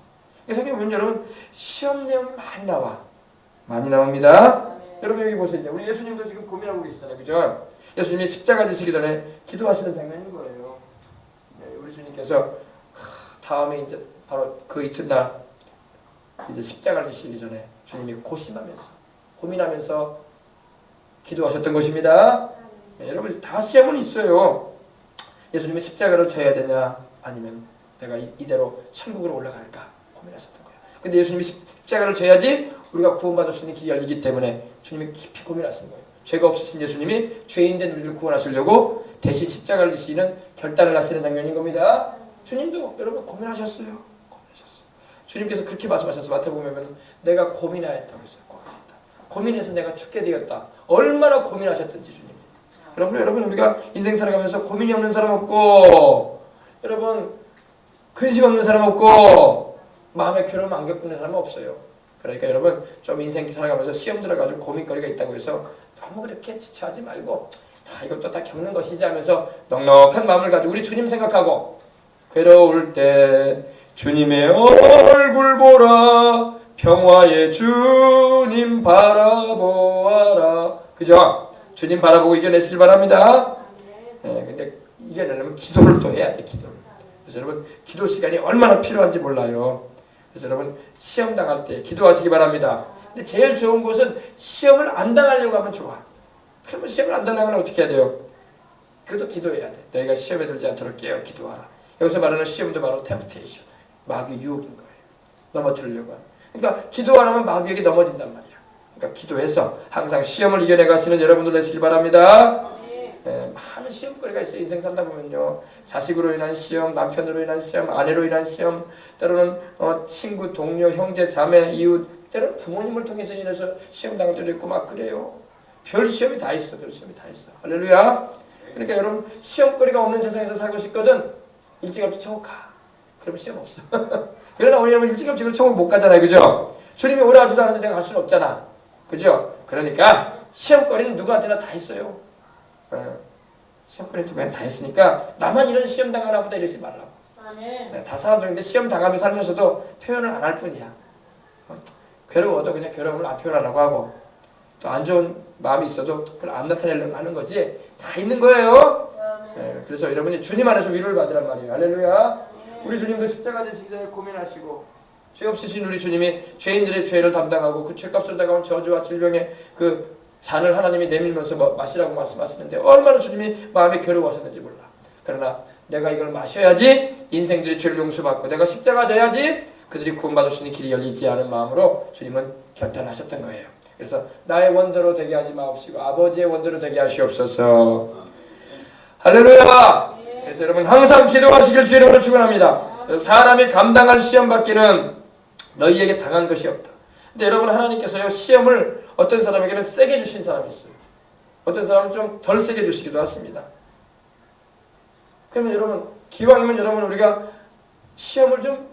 Speaker 1: 그래서 성경에 보면 여러분 시험 내용이 많이 나옵니다. 여러분 여기 보세요. 우리 예수님도 지금 고민하고 계시잖아요. 그죠? 예수님이 십자가 지시기 전에 기도하시는 장면인 거예요. 우리 주님께서 다음에 이제 바로 그 이튿날 이제 십자가를 지시기 전에 주님이 고민하면서 기도하셨던 것입니다. 여러분 다 시험은 있어요. 예수님이 십자가를 져야 되냐 아니면 내가 이대로 천국으로 올라갈까 고민하셨던 거예요. 근데 예수님이 십자가를 져야지 우리가 구원받을 수 있는 길이 열리기 때문에 주님이 깊이 고민하신 거예요. 죄가 없으신 예수님이 죄인된 우리를 구원하시려고 대신 십자가를 지시는 결단을 하시는 장면인 겁니다. 주님도 여러분 고민하셨어요. 고민하셨어요. 주님께서 그렇게 말씀하셨어요. 마태복음에 보면 내가 고민하였다고 했어요. 고민해서 내가 죽게 되었다. 얼마나 고민하셨던지 주님이. 그러므로 여러분 우리가 인생 살아가면서 고민이 없는 사람 없고, 여러분 근심 없는 사람 없고, 마음에 괴로움 안 겪는 사람 없어요. 그러니까 여러분 좀 인생 살아가면서 시험 들어가지고 고민거리가 있다고 해서 너무 그렇게 지체하지 말고 이것도 다 겪는 것이지 하면서 넉넉한 마음을 가지고 우리 주님 생각하고, 괴로울 때 주님의 얼굴 보라, 평화의 주님 바라보아라. 그죠? 주님 바라보고 이겨내시길 바랍니다. 근데 이겨내려면 기도를 또 해야 돼. 기도를. 그래서 여러분 기도 시간이 얼마나 필요한지 몰라요. 그래서 여러분 시험 당할 때 기도하시기 바랍니다. 근데 제일 좋은 것은 시험을 안 당하려고 하면 좋아. 그러면 시험을 안 당하면 어떻게 해야 돼요? 그것도 기도해야 돼. 너희가 시험에 들지 않도록 깨어 기도하라. 여기서 말하는 시험도 바로 템프테이션, 마귀 유혹인 거예요. 넘어뜨리려고 하는. 그러니까 기도 안 하면 마귀에게 넘어진단 말이야. 그러니까 기도해서 항상 시험을 이겨내 가시는 여러분들 되시길 바랍니다. 많은 시험거리가 있어요. 인생 살다 보면요. 자식으로 인한 시험, 남편으로 인한 시험, 아내로 인한 시험, 때로는 친구, 동료, 형제, 자매, 이웃, 때로는 부모님을 통해서 인해서 시험 당할 때도 있고 막 그래요. 별 시험이 다 있어. 별 시험이 다 있어. 할렐루야. 그러니까 여러분 시험거리가 없는 세상에서 살고 싶거든 일찌감치 천국 가. 그러면 시험 없어. 그러나 우리는 일찌감치 천국 못 가잖아요. 그죠? 주님이 오라 하지도 않는데 내가 갈 수는 없잖아. 그죠? 그러니까 시험거리는 누구한테나 다 있어요. 시험거리 누구한테 다 있으니까 나만 이런 시험 당하나 보다 이러지 말라고. 다 사람들인데 시험 당하며 살면서도 표현을 안 할 뿐이야. 괴로워도 그냥 괴로움을 안 표현하려고 하고, 또 안 좋은 마음이 있어도 그걸 안 나타내려고 하는 거지. 다 있는 거예요. 그래서 여러분이 주님 안에서 위로를 받으란 말이에요. 할렐루야. 우리 주님도 십자가 지시기 전에 고민하시고, 죄 없으신 우리 주님이 죄인들의 죄를 담당하고 그 죄값으로 다가온 저주와 질병의 그 잔을 하나님이 내밀면서 마시라고 말씀하시는데 얼마나 주님이 마음이 괴로워하셨는지 몰라. 그러나 내가 이걸 마셔야지 인생들이 죄를 용서받고 내가 십자가 져야지 그들이 구원받을 수 있는 길이 열리지 않은 마음으로 주님은 결단하셨던 거예요. 그래서 나의 원대로 되게 하지 마옵시고 아버지의 원대로 되게 하시옵소서. 할렐루야. 그래서 여러분 항상 기도하시길 주의 이름으로 축원합니다. 사람이 감당할 시험 받기는 너희에게 당한 것이 없다. 근데 여러분 하나님께서요 시험을 어떤 사람에게는 세게 주신 사람이 있어요. 어떤 사람은 좀 덜 세게 주시기도 하십니다. 그러면 여러분 기왕이면 여러분 우리가 시험을 좀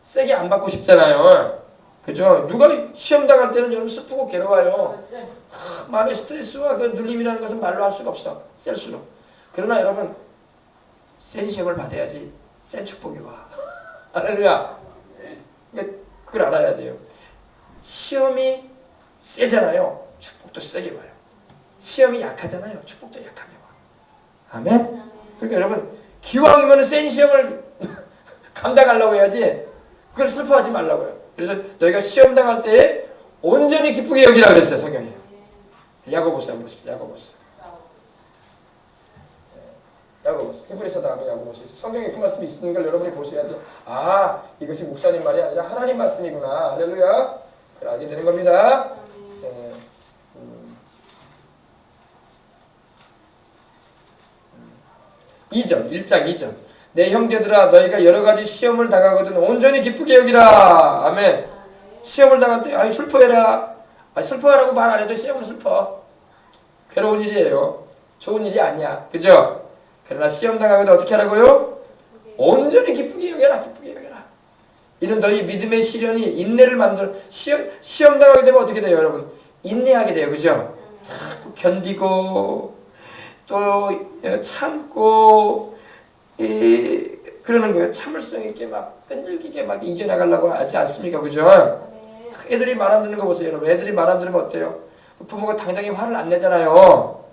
Speaker 1: 세게 안 받고 싶잖아요. 그죠? 누가 시험 당할 때는 여러분 슬프고 괴로워요. 마음의 스트레스와 그 눌림이라는 것은 말로 할 수가 없어. 셀수록. 그러나 여러분 센 시험을 받아야지 센 축복이 와. 할렐루야. 그걸 알아야 돼요. 시험이 세잖아요. 축복도 세게 와요. 시험이 약하잖아요. 축복도 약하게 와. 아멘? 그러니까 여러분 기왕이면 센 시험을 감당하려고 해야지 그걸 슬퍼하지 말라고요. 그래서 너희가 시험 당할 때 온전히 기쁘게 여기라 그랬어요. 성경에. 야고보서 한번 보십시오. 야고보서. 히브리서 다음에 야고보서. 성경에 그 말씀이 있는 걸 여러분이 보셔야지. 아, 이것이 목사님 말이 아니라 하나님 말씀이구나. 할렐루야. 그걸 알게 되는 겁니다. 2절, 1장 2절. 내 형제들아 너희가 여러가지 시험을 당하거든 온전히 기쁘게 여기라. 아멘. 시험을 당할 때 아니 슬퍼해라. 슬퍼하라고 말 안 해도 시험은 슬퍼. 괴로운 일이에요. 좋은 일이 아니야. 그죠? 그러나 시험 당하거든 어떻게 하라고요? 온전히 기쁘게 여겨라. 기쁘게 여겨라. 이는 너희 믿음의 시련이 인내를 만들어. 시험 당하게 되면 어떻게 돼요 여러분? 인내하게 돼요. 그죠? 자꾸 견디고 또 참고 그러는 거예요. 참을성 있게 막 끈질기게 막 이겨나가려고 하지 않습니까? 그죠? 애들이 말 안 듣는 거 보세요. 여러분 애들이 말 안 들으면 어때요? 부모가 당장에 화를 안 내잖아요.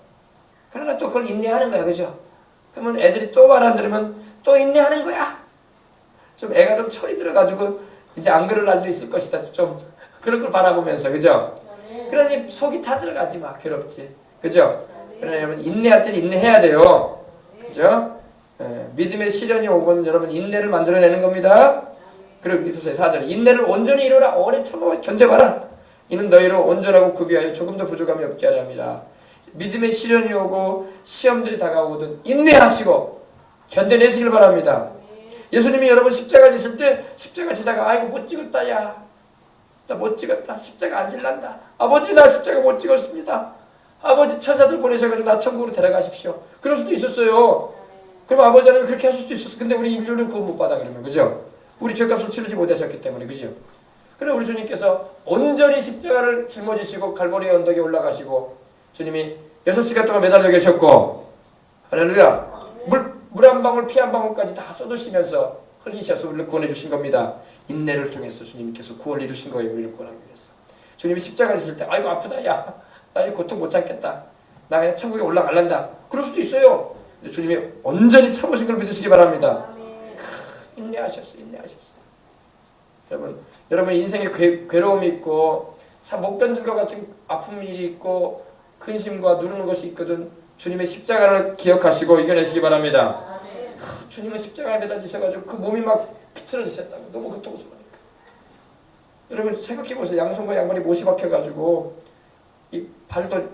Speaker 1: 그러나 또 그걸 인내하는 거야. 그죠? 그러면 애들이 또 말 안 들으면 또 인내하는 거야. 좀 애가 좀 철이 들어가지고 이제 안 그럴 날도 있을 것이다. 좀 그런 걸 바라보면서. 그죠? 그러니 속이 타 들어가지 마. 괴롭지. 그죠? 그러나 여러분 인내할 때는 인내해야 돼요. 그죠? 믿음의 시련이 오고는 여러분 인내를 만들어내는 겁니다. 그리고 이프서의 4절에 인내를 온전히 이루라. 오래 참아 견뎌봐라. 이는 너희로 온전하고 구비하여 조금도 부족함이 없게 하려 함이라. 믿음의 시련이 오고 시험들이 다가오거든 인내하시고 견뎌내시길 바랍니다. 예수님이 여러분 십자가 지실 때 십자가 지다가 아이고 못 찍었다 야. 나 못 찍었다. 십자가 안 질란다. 아버지 나 십자가 못 찍었습니다. 아버지 천사들 보내셔가지고 나 천국으로 데려가십시오. 그럴 수도 있었어요. 그럼 아버지 하나님 그렇게 하실 수도 있었어. 근데 우리 인류는 구원 못 받아 그러면 그죠? 우리 죄값을 치르지 못하셨기 때문에 그죠? 그래 우리 주님께서 온전히 십자가를 짊어지시고 갈보리 언덕에 올라가시고 주님이 6시간 동안 매달려 계셨고 할렐루야 물 한 방울 피 한 방울까지 다 쏟으시면서 흘리셔서 우리를 구원해 주신 겁니다. 인내를 통해서 주님께서 구원을 이루신 거예요. 우리를 구원하기 위해서. 주님이 십자가 지실 때 아이고 아프다 야 나 이 고통 못 참겠다. 나 그냥 천국에 올라갈란다. 그럴 수도 있어요. 근데 주님이 온전히 참으신 걸 믿으시기 바랍니다. 인내하셨어. 여러분 인생에 괴로움이 있고 참 못 견딜 것 같은 아픈 일이 있고 근심과 누르는 것이 있거든. 주님의 십자가를 기억하시고 이겨내시기 바랍니다. 주님은 십자가에 매달리셔가지고 그 몸이 막 비틀어지셨다고 너무 고통스러우니까. 여러분 생각해보세요. 양손과 양발이 못이 박혀가지고 이 발도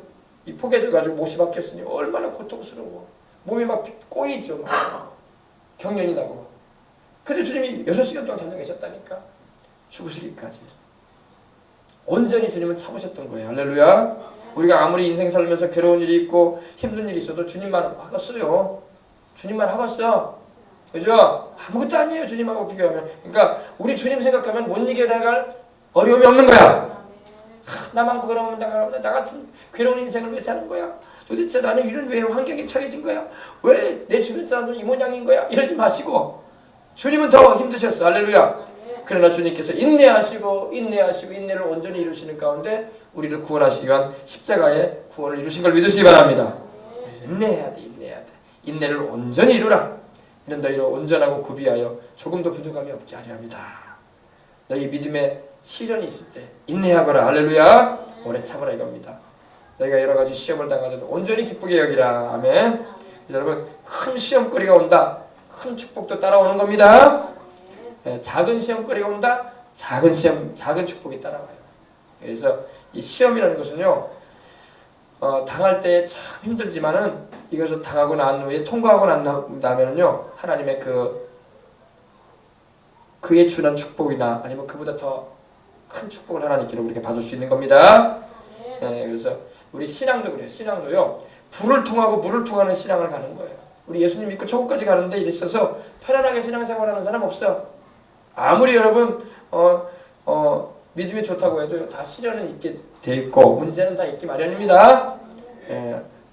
Speaker 1: 이 포개져가지고 못이 박혔으니 얼마나 고통스러워. 몸이 막 꼬이죠. 막. 경련이 나고. 근데 주님이 6시간 동안 달려 계셨다니까. 죽으시기까지. 온전히 주님은 참으셨던 거예요. 할렐루야. 우리가 아무리 인생 살면서 괴로운 일이 있고 힘든 일이 있어도 주님만 하겠어요. 주님만 하겠어. 그죠? 아무것도 아니에요. 주님하고 비교하면. 그러니까 우리 주님 생각하면 못 이겨나갈 어려움이 없는 거야. 나만 그러면 나 같은 괴로운 인생을 왜 사는 거야? 도대체 나는 이런 왜 환경에 처해진 거야? 왜 내 주변 사람들은 이 모양인 거야? 이러지 마시고 주님은 더 힘드셨어. 할렐루야. 그러나 주님께서 인내하시고 인내를 온전히 이루시는 가운데 우리를 구원하시기 위한 십자가의 구원을 이루신 걸 믿으시기 바랍니다. 인내해야 돼. 인내를 온전히 이루라. 이는 너희로 온전하고 구비하여 조금도 부족함이 없게 하려 합니다. 너희 믿음에 시련이 있을 때 인내하거라. 할렐루야. 오래 참으라 이겁니다. 너희가 여러 가지 시험을 당하더라도 온전히 기쁘게 여기라. 아멘. 여러분 큰 시험거리가 온다. 큰 축복도 따라오는 겁니다. 작은 시험거리가 온다. 작은 축복이 따라와요. 그래서 이 시험이라는 것은요, 당할 때 참 힘들지만은 이것을 당하고 난 후에 통과하고 난 다음에는요, 하나님의 그에 준한 축복이나 아니면 그보다 더 큰 축복을 하나님께로 우리가 받을 수 있는 겁니다. 그래서 우리 신앙도 그래요. 신앙도요, 불을 통하고 물을 통하는 신앙을 가는 거예요. 우리 예수님 믿고 천국까지 가는데 일 있어서 편안하게 신앙생활하는 사람 없어. 아무리 여러분 믿음이 좋다고 해도 다 시련은 있게 돼 있고 문제는 다 있기 마련입니다.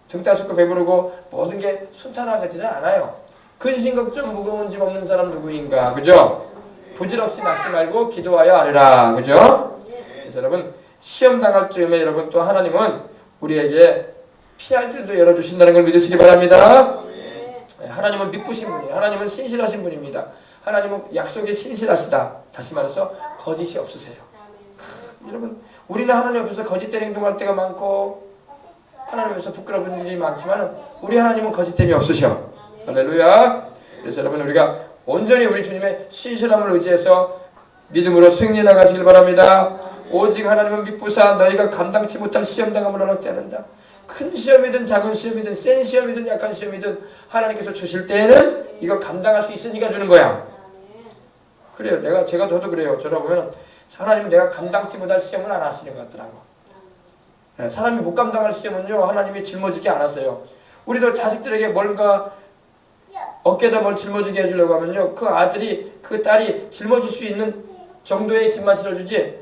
Speaker 1: 등 따숩고 배부르고 모든 게 순탄하지는 않아요. 근심 걱정 무거운 짐 없는 사람 누구인가, 그죠? 부질없이 낙심 말고 기도하여 아뢰라, 그죠? 그래서 여러분 시험 당할 즈음에 여러분 또 하나님은 우리에게 피할 길도 열어주신다는 걸 믿으시기 바랍니다. 하나님은 믿으신 분이에요. 하나님은 신실하신 분입니다. 하나님은 약속에 신실하시다. 다시 말해서 거짓이 없으세요. 여러분 우리는 하나님 앞에서 거짓된 행동할 때가 많고 하나님 앞에서 부끄러운 일이 많지만 우리 하나님은 거짓됨이 없으셔. 할렐루야. 그래서 여러분 우리가 온전히 우리 주님의 신실함을 의지해서 믿음으로 승리해 나가시길 바랍니다. 오직 하나님은 믿부사 너희가 감당치 못할 시험당함을 허락지 않는다. 큰 시험이든 작은 시험이든 센 시험이든 약한 시험이든 하나님께서 주실 때에는 이거 감당할 수 있으니까 주는 거야. 그래요. 저도 그래요. 저를 보면 하나님은 내가 감당치 못할 시험을 안 하시는 것 같더라고. 사람이 못 감당할 시험은요, 하나님이 짊어지게 안 하세요. 우리도 자식들에게 뭔가 어깨에다 뭘 짊어지게 해주려고 하면요, 그 아들이, 그 딸이 짊어질 수 있는 정도의 짐만 실어주지,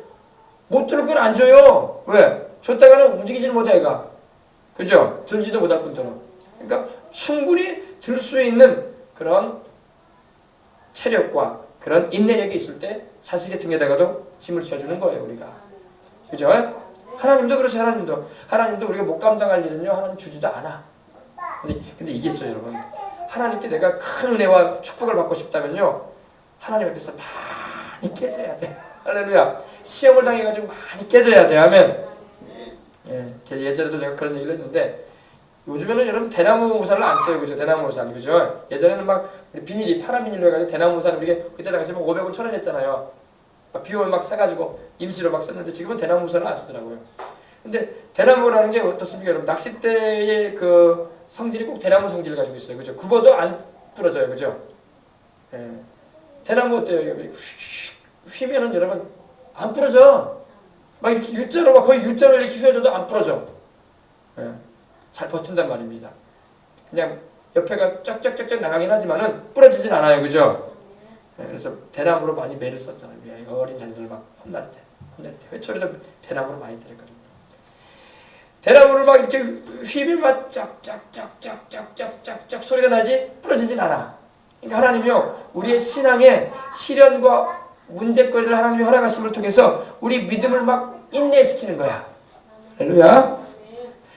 Speaker 1: 못 들 건 안 줘요. 왜? 줬다가는 움직이질 못해, 애가. 그죠? 들지도 못할 뿐더러. 그러니까 충분히 들 수 있는 그런 체력과 그런 인내력이 있을 때 자식의 등에다가도 짐을 져주는 거예요, 우리가. 그죠? 하나님도 그렇죠, 하나님도 우리가 못 감당할 일은요, 하나님 주지도 않아. 근데 이게 있어요, 여러분. 하나님께 내가 큰 은혜와 축복을 받고 싶다면요, 하나님 앞에서 많이 깨져야 돼. 할렐루야. 시험을 당해가지고 많이 깨져야 돼. 하면, 예전에도 제가 그런 얘기를 했는데, 요즘에는 여러분 대나무 우산을 안 써요, 그죠? 대나무 우산, 그죠? 예전에는 막 비닐이 파란 비닐로 해가지고 대나무 우산을 우리가 그때 당시에 500원 1000원 했잖아요. 비 오면 막 사가지고 임시로 막 썼는데 지금은 대나무 우산을 안 쓰더라고요. 근데 대나무라는 게 어떻습니까, 여러분? 낚싯대의 그 성질이 꼭 대나무 성질을 가지고 있어요, 그죠? 굽어도 안 부러져요, 그죠? 예. 대나무 어때요? 휘면은 여러분 안 부러져. 막 이렇게 U자로 막 거의 U자로 이렇게 휘어져도 안 부러져. 예. 잘 버틴단 말입니다. 그냥 옆에가 쫙쫙쫙쫙 나가긴 하지만은 부러지진 않아요, 그죠? 예. 그래서 대나무로 많이 매를 썼잖아요. 어린 자녀들 막 혼날 때 회초리도 대나무로 많이 때렸거든요. 대나무를 막 이렇게 휘면 막 짝짝짝짝짝짝짝짝 소리가 나지 부러지진 않아. 그러니까 하나님이요, 우리의 신앙의 시련과 문제거리를 하나님이 허락하심을 통해서 우리 믿음을 막 인내시키는 거야. 할렐루야.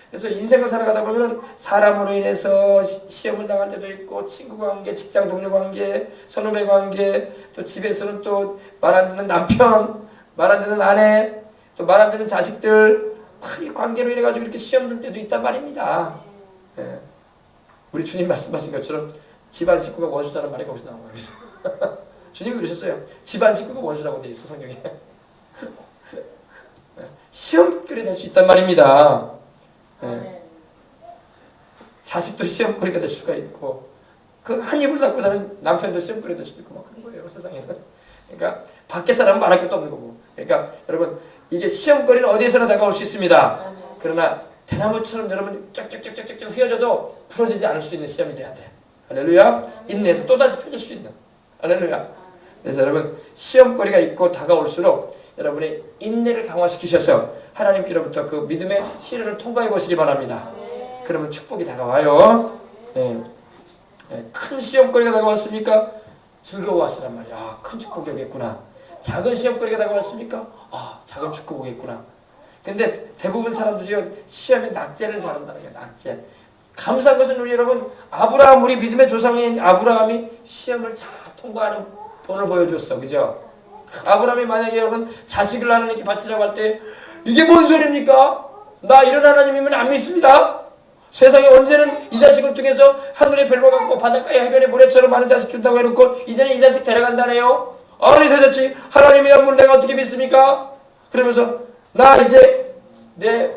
Speaker 1: 그래서 인생을 살아가다 보면 사람으로 인해서 시험을 당할 때도 있고, 친구 관계, 직장 동료 관계, 선후배 관계, 또 집에서는 또 말 안 듣는 남편, 말 안 듣는 아내, 또 말 안 듣는 자식들, 이 관계로 인해 가지고 이렇게 시험 들 때도 있단 말입니다. 예. 우리 주님 말씀하신 것처럼 집안 식구가 원수다는 말이 거기서 나온 거예요. 주님이 그러셨어요. 집안 식구가 원수라고 돼 있어, 성경에. 시험거리 될 수 있단 말입니다. 예. 자식도 시험거리가 될 수가 있고, 그 한 입을 닫고 사는 남편도 시험거리가 될 수도 있고, 막 그런 거예요, 세상에는. 그러니까 밖에 사람은 말할 것도 없는 거고. 그러니까 여러분, 이게 시험거리는 어디에서나 다가올 수 있습니다. 그러나 대나무처럼 여러분 쫙쫙쫙쫙쫙 휘어져도 부러지지 않을 수 있는 시험이 돼야 돼. 할렐루야. 인내해서 또다시 펴질 수 있는. 할렐루야. 그래서 여러분, 시험거리가 있고 다가올수록 여러분의 인내를 강화시키셔서 하나님께로부터 그 믿음의 시련을 통과해 보시기 바랍니다. 그러면 축복이 다가와요. 네. 네. 큰 시험거리가 다가왔습니까? 즐거워하시란 말이야. 아, 큰 축복이 오겠구나. 작은 시험거리가 다가왔습니까? 아, 작은 축복이 오겠구나. 근데 대부분 사람들이요, 시험에 낙제를 잘한다는 거예요. 낙제. 감사한 것은 우리 여러분, 아브라함, 우리 믿음의 조상인 아브라함이 시험을 잘 통과하는 본을 보여줬어, 그죠? 아브라함이 만약에 여러분 자식을 하나님께 바치라고 할 때 이게 뭔 소리입니까? 나 이런 하나님이면 안 믿습니다. 세상에 언제는 이 자식을 통해서 하늘의 별과 같고 바닷가의 해변의 모래처럼 많은 자식 준다고 해놓고 이제는 이 자식 데려간다네요. 아니 도대체 하나님이란 분을 내가 어떻게 믿습니까? 그러면서 나 이제 내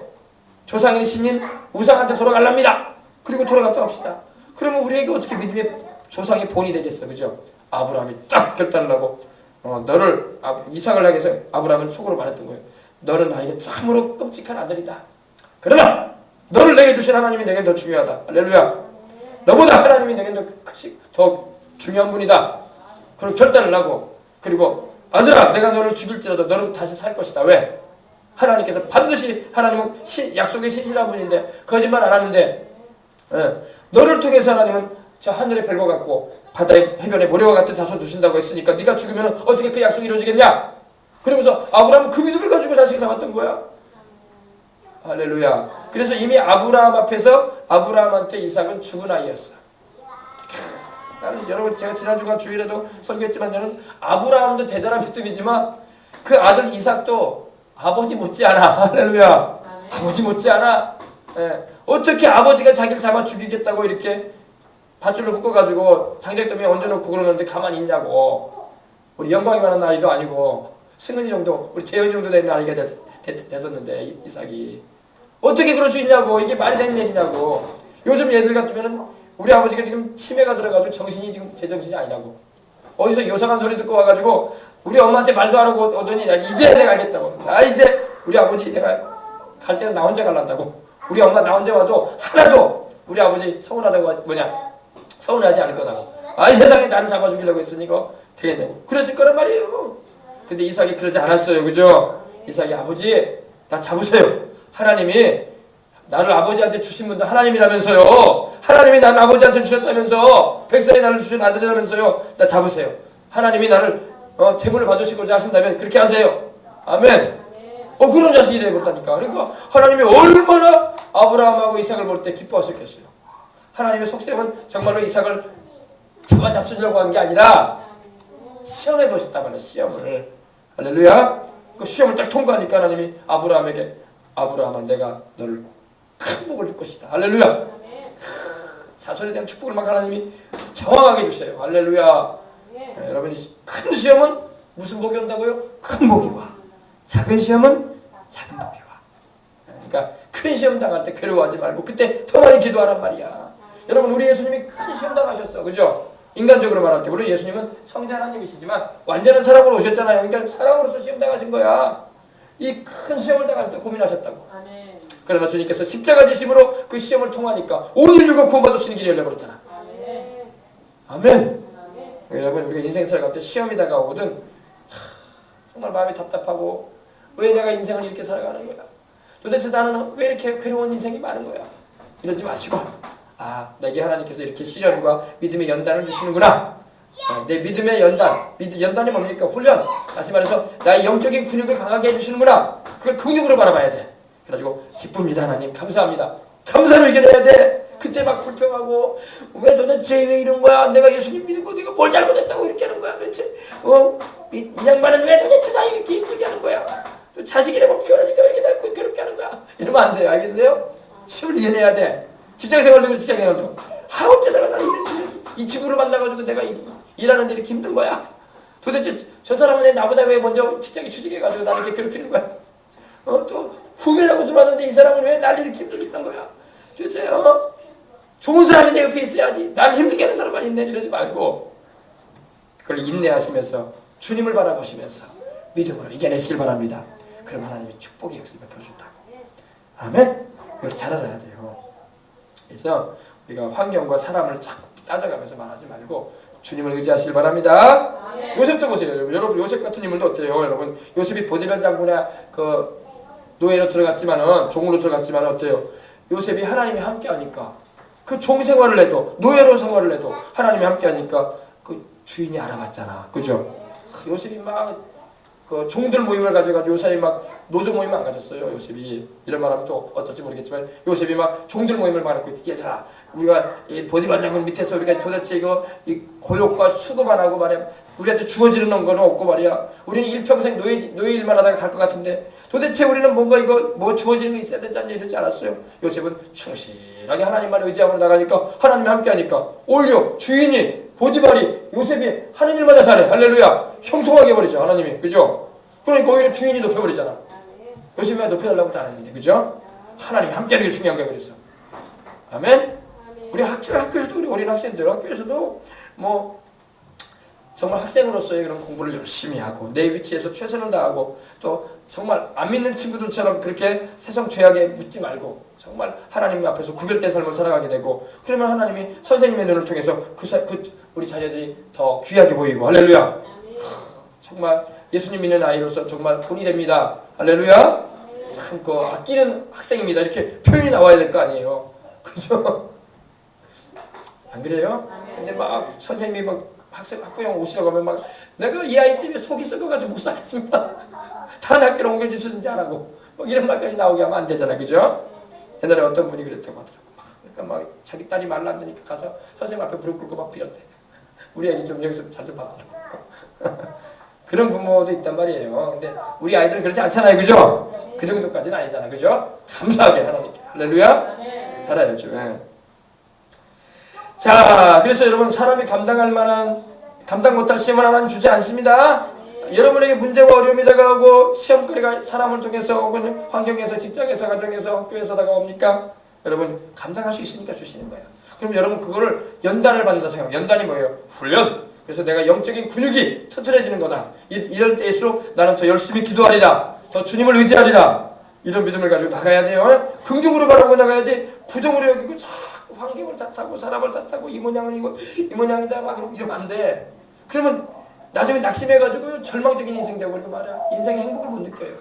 Speaker 1: 조상의 신인 우상한테 돌아갈랍니다. 그리고 돌아갔다 합시다. 그러면 우리에게 어떻게 믿음의 조상의 본이 되겠어, 그죠? 아브라함이 딱 결단을 하고 너를 이삭을 하게 해서 아브라함은 속으로 말했던 거예요. 너는 나에게 참으로 끔찍한 아들이다. 그러나 너를 내게 주신 하나님이 내게 더 중요하다. 할렐루야. 너보다 하나님이 내게 더 중요한 분이다. 그런 결단을 하고, 그리고 아들아, 내가 너를 죽일지라도 너는 다시 살 것이다. 왜? 하나님께서 반드시, 하나님은 약속에 신실한 분인데 거짓말 안 하는데, 너를 통해서 하나님은 저 하늘의 별과 같고 바다의 해변의 모래와 같은 자손 두신다고 했으니까 네가 죽으면 어떻게 그 약속이 이루어지겠냐? 그러면서 아브라함은 그 믿음을 가지고 자식을 잡았던 거야. 할렐루야. 그래서 이미 아브라함 앞에서 아브라함한테 이삭은 죽은 아이였어. 나는 여러분, 제가 지난주간 주일에도 설교했지만 저는 아브라함도 대단한 믿음이지만 그 아들 이삭도 아버지 못지않아. 할렐루야. 아버지 못지않아. 어떻게 아버지가 자기를 잡아 죽이겠다고 이렇게 밧줄로 묶어가지고 장작더미에 얹어놓고 그러는데 가만히 있냐고. 우리 영광이 많은 아이도 아니고 승은이 정도, 우리 재현이 정도 된 아이가 됐었는데 이삭이 어떻게 그럴 수 있냐고. 이게 말이 되는 얘기냐고. 요즘 얘들 같으면은 우리 아버지가 지금 치매가 들어가지고 정신이 지금 제정신이 아니라고. 어디서 요상한 소리 듣고 와가지고 우리 엄마한테 말도 안 하고 오더니 이제 내가 알겠다고. 이제 우리 아버지 내가 갈 때는 나 혼자 갈란다고. 우리 엄마 나 혼자 와도 하나도 우리 아버지 서운하다고 서운하지 않을 거다고. 이 세상에 나를 잡아 죽이려고 했으니 이거 되겠냐고. 그랬을 거란 말이에요. 근데 이삭이 그러지 않았어요, 그죠? 이삭이 아버지 나 잡으세요. 하나님이 나를 아버지한테 주신 분도 하나님이라면서요. 하나님이 나를 아버지한테 주셨다면서, 백성이 나를 주신 아들이라면서요. 나 잡으세요. 하나님이 나를 재물을 받으시고자 하신다면 그렇게 하세요. 아멘. 그런 자식이 되어버렸다니까. 그러니까 하나님이 얼마나 아브라함하고 이삭을 볼 때 기뻐하셨겠어요. 하나님의 속셈은 정말로 이삭을 잡으려고 한 게 아니라 시험해 보셨단 말이에요. 시험을. 할렐루야. 그 시험을 딱 통과하니까 하나님이 아브라함에게 아브라함아, 내가 너를 큰 복을 줄 것이다. 할렐루야. 자손에 대한 축복을 막 하나님이 정확하게 주세요. 할렐루야. 네, 여러분 큰 시험은 무슨 복이 온다고요? 큰 복이 와. 작은 시험은 작은 복이 와. 그러니까 큰 시험 당할 때 괴로워하지 말고 그때 더 많이 기도하란 말이야. 여러분 우리 예수님이 큰 시험 당하셨어. 그죠? 인간적으로 말할 때 물론 예수님은 성자 하나님이시지만 완전한 사람으로 오셨잖아요. 그러니까 사람으로서 시험 당하신 거야. 이 큰 시험을 당하실 때 고민하셨다고. 아멘. 그러나 주님께서 십자가 지심으로 그 시험을 통하니까 온 인류가 구원받을 수 있는 길이 열려버렸잖아. 아멘. 아멘. 여러분 우리가 인생 살아갈 때 시험이 다가오거든 정말 마음이 답답하고 왜 내가 인생을 이렇게 살아가는 거야? 도대체 나는 왜 이렇게 괴로운 인생이 많은 거야? 이러지 마시고 내게 하나님께서 이렇게 시련과 믿음의 연단을 주시는구나. 내 믿음의 연단이 뭡니까? 훈련. 다시 말해서 나의 영적인 근육을 강하게 해주시는구나. 그걸 근육으로 바라봐야 돼. 그래가지고 기쁩니다 하나님 감사합니다. 감사로 이겨내야 돼. 그때 막 불평하고 왜 도대체 왜 이런 거야? 내가 예수님 믿고 내가 뭘 잘못했다고 이렇게 하는 거야 도대체? 이 양반은 왜 도대체 나 이렇게 힘들게 하는 거야? 자식이라고 키우니까 왜 이렇게 나 괴롭게 하는 거야? 이러면 안 돼요. 알겠어요? 시험을 이겨내야 돼. 직장생활도 그래. 직장생활도 어쩌다가 나는 이 친구를 만나가지고 내가 일하는데 이렇게 힘든 거야? 도대체 저 사람은 나보다 왜 먼저 직장에 취직해가지고 나를 이렇게 괴롭히는 거야? 또 후배라고 들어왔는데 이 사람은 왜 나를 이렇게 힘들게 하는 거야? 도대체 좋은 사람이 내 옆에 있어야지. 날 힘들게 하는 사람만 있네. 이러지 말고 그걸 인내하시면서 주님을 바라보시면서 믿음으로 이겨내시길 바랍니다. 그럼 하나님이 축복의 역사를 베풀어준다고. 아멘. 이렇게 잘 알아야 돼요. 그래서 우리가 환경과 사람을 자꾸 따져가면서 말하지 말고 주님을 의지하시길 바랍니다. 아멘. 요셉도 보세요. 여러분 요셉 같은 인물도 어때요? 여러분 요셉이 보디발 장군의 그 노예로 들어갔지만은 종으로 들어갔지만 어때요? 요셉이 하나님이 함께하니까 그 종생활을 해도 노예로 생활을 해도 하나님이 함께하니까 그 주인이 알아봤잖아. 그죠? 요셉이 막 그 종들 모임을 가져가지고 요셉이 막 노조 모임을 안 가졌어요. 요셉이 이런 말하면 또 어떨지 모르겠지만 요셉이 막 종들 모임을 말했고 얘들아 우리가 이 보디발 장군 밑에서 우리가 도대체 이거 이 고욕과 수고만 하고 말이야 우리한테 주어지는 거는 없고 말이야 우리는 일평생 노예 일만 하다가 갈 것 같은데 도대체 우리는 뭔가 이거 뭐 주어지는 거 있어야 되지 않냐 이러지 않았어요. 요셉은 충실하게 하나님만 의지하고 나가니까 하나님이 함께하니까 오히려 주인이 보디발이 요셉이 하는 일마다 잘해. 할렐루야. 형통하게 해버리죠 하나님이. 그죠? 그러니까 오히려 주인이 높여버리잖아. 요셉이 높여달라고도 안 했는데 그죠? 하나님이 함께하는 게 중요한 거야. 그래서 아멘. 우리 학교에서도 우리 어린 학생들 학교에서도 뭐 정말 학생으로서의 그런 공부를 열심히 하고 내 위치에서 최선을 다하고 또 정말 안 믿는 친구들처럼 그렇게 세상 죄악에 묻지 말고 정말 하나님 앞에서 구별된 삶을 살아가게 되고 그러면 하나님이 선생님의 눈을 통해서 우리 자녀들이 더 귀하게 보이고 할렐루야. 정말 예수님 믿는 아이로서 정말 본이 됩니다. 할렐루야. 참 그 아끼는 학생입니다. 이렇게 표현이 나와야 될 거 아니에요. 그죠? 안 그래요? 근데 막 선생님이 막 학부형 오시라고 하면 막 내가 이 아이 때문에 속이 썩어가지고 못 살겠습니다. 다른 학교로 옮겨주시는지 안 하고 막 이런 말까지 나오게 하면 안 되잖아. 그죠? 옛날에 어떤 분이 그랬다고 하더라고. 그러니까 막 자기 딸이 말랐다니까 가서 선생님 앞에 무릎 꿇고 막 빌었대. 우리 아이 좀 여기서 잘 좀 봐달라고. 그런 부모도 있단 말이에요. 근데 우리 아이들은 그렇지 않잖아요. 그죠? 그 정도까지는 아니잖아. 그죠? 감사하게 하나님께. 할렐루야. 살아야죠. 네. 자, 그래서 여러분 사람이 감당 못할 시험을 하나님 주지 않습니다. 여러분에게 문제와 어려움이 다가오고 시험거리가 사람을 통해서 혹은 환경에서 직장에서 가정에서 학교에서 다가옵니까? 여러분 감당할 수 있으니까 주시는 거예요. 그럼 여러분 그거를 연단을 받는다 생각해요. 연단이 뭐예요? 훈련. 그래서 내가 영적인 근육이 튼튼해지는 거다. 이럴 때일수록 나는 더 열심히 기도하리라. 더 주님을 의지하리라. 이런 믿음을 가지고 나가야 돼요. 긍정으로 바라보고 나가야지 부정으로 여기고 자꾸 환경을 탓하고 사람을 탓하고 이 모양은 이거 이 모양이다 막 이러면 안 돼. 그러면 나중에 낙심해가지고 절망적인 인생 되고 말이야. 인생의 행복을 못 느껴요.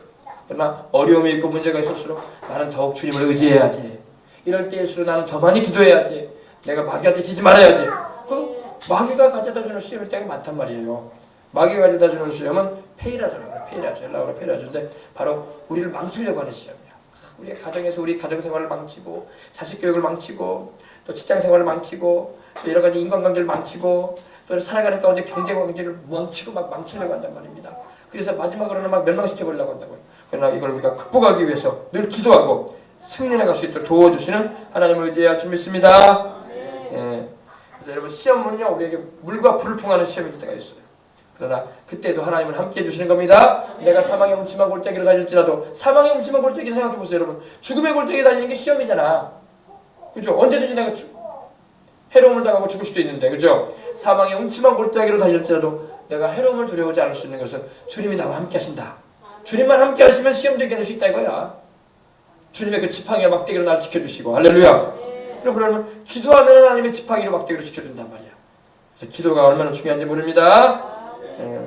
Speaker 1: 그러나 어려움이 있고 문제가 있을수록 나는 더욱 주님을 의지해야지. 이럴 때일수록 나는 더 많이 기도해야지. 내가 마귀한테 지지 말아야지. 그 마귀가 가져다주는 시험일 때가 많단 말이에요. 마귀가 가져다주는 시험은 페이라죠. 헬라어로 페이라조인데 바로 우리를 망치려고 하는 시험이야. 우리 가정에서 우리 가정생활을 망치고 자식 교육을 망치고 또 직장생활을 망치고 또 여러 가지 인간관계를 망치고 또 살아가는 가운데 경제관계를 망치고 막 망치려고 한단 말입니다. 그래서 마지막으로는 막 멸망시켜버리려고 한다고요. 그러나 이걸 우리가 극복하기 위해서 늘 기도하고 승리해 갈 수 있도록 도와주시는 하나님을 의지할 줄 믿습니다. 예. 그래서 여러분 시험은요 우리에게 물과 불을 통하는 시험일 때가 있어요. 그러나 그때도 하나님은 함께 해주시는 겁니다. 내가 사망의 음침한 골짜기로 다닐지라도 사망의 음침한 골짜기를 생각해보세요. 여러분 죽음의 골짜기에 다니는 게 시험이잖아. 그죠? 언제든지 내가 해로움을 당하고 죽을 수도 있는데 그죠? 사망의 음침한 골짜기로 다닐지라도 내가 해로움을 두려워하지 않을 수 있는 것은 주님이 나와 함께 하신다. 주님만 함께 하시면 시험도 이겨낼 수 있다 이거야. 주님의 그 지팡이와 막대기로 나를 지켜주시고 할렐루야. 그러면 기도하면 하나님의 지팡이로 막대기로 지켜준단 말이야. 그래서 기도가 얼마나 중요한지 모릅니다.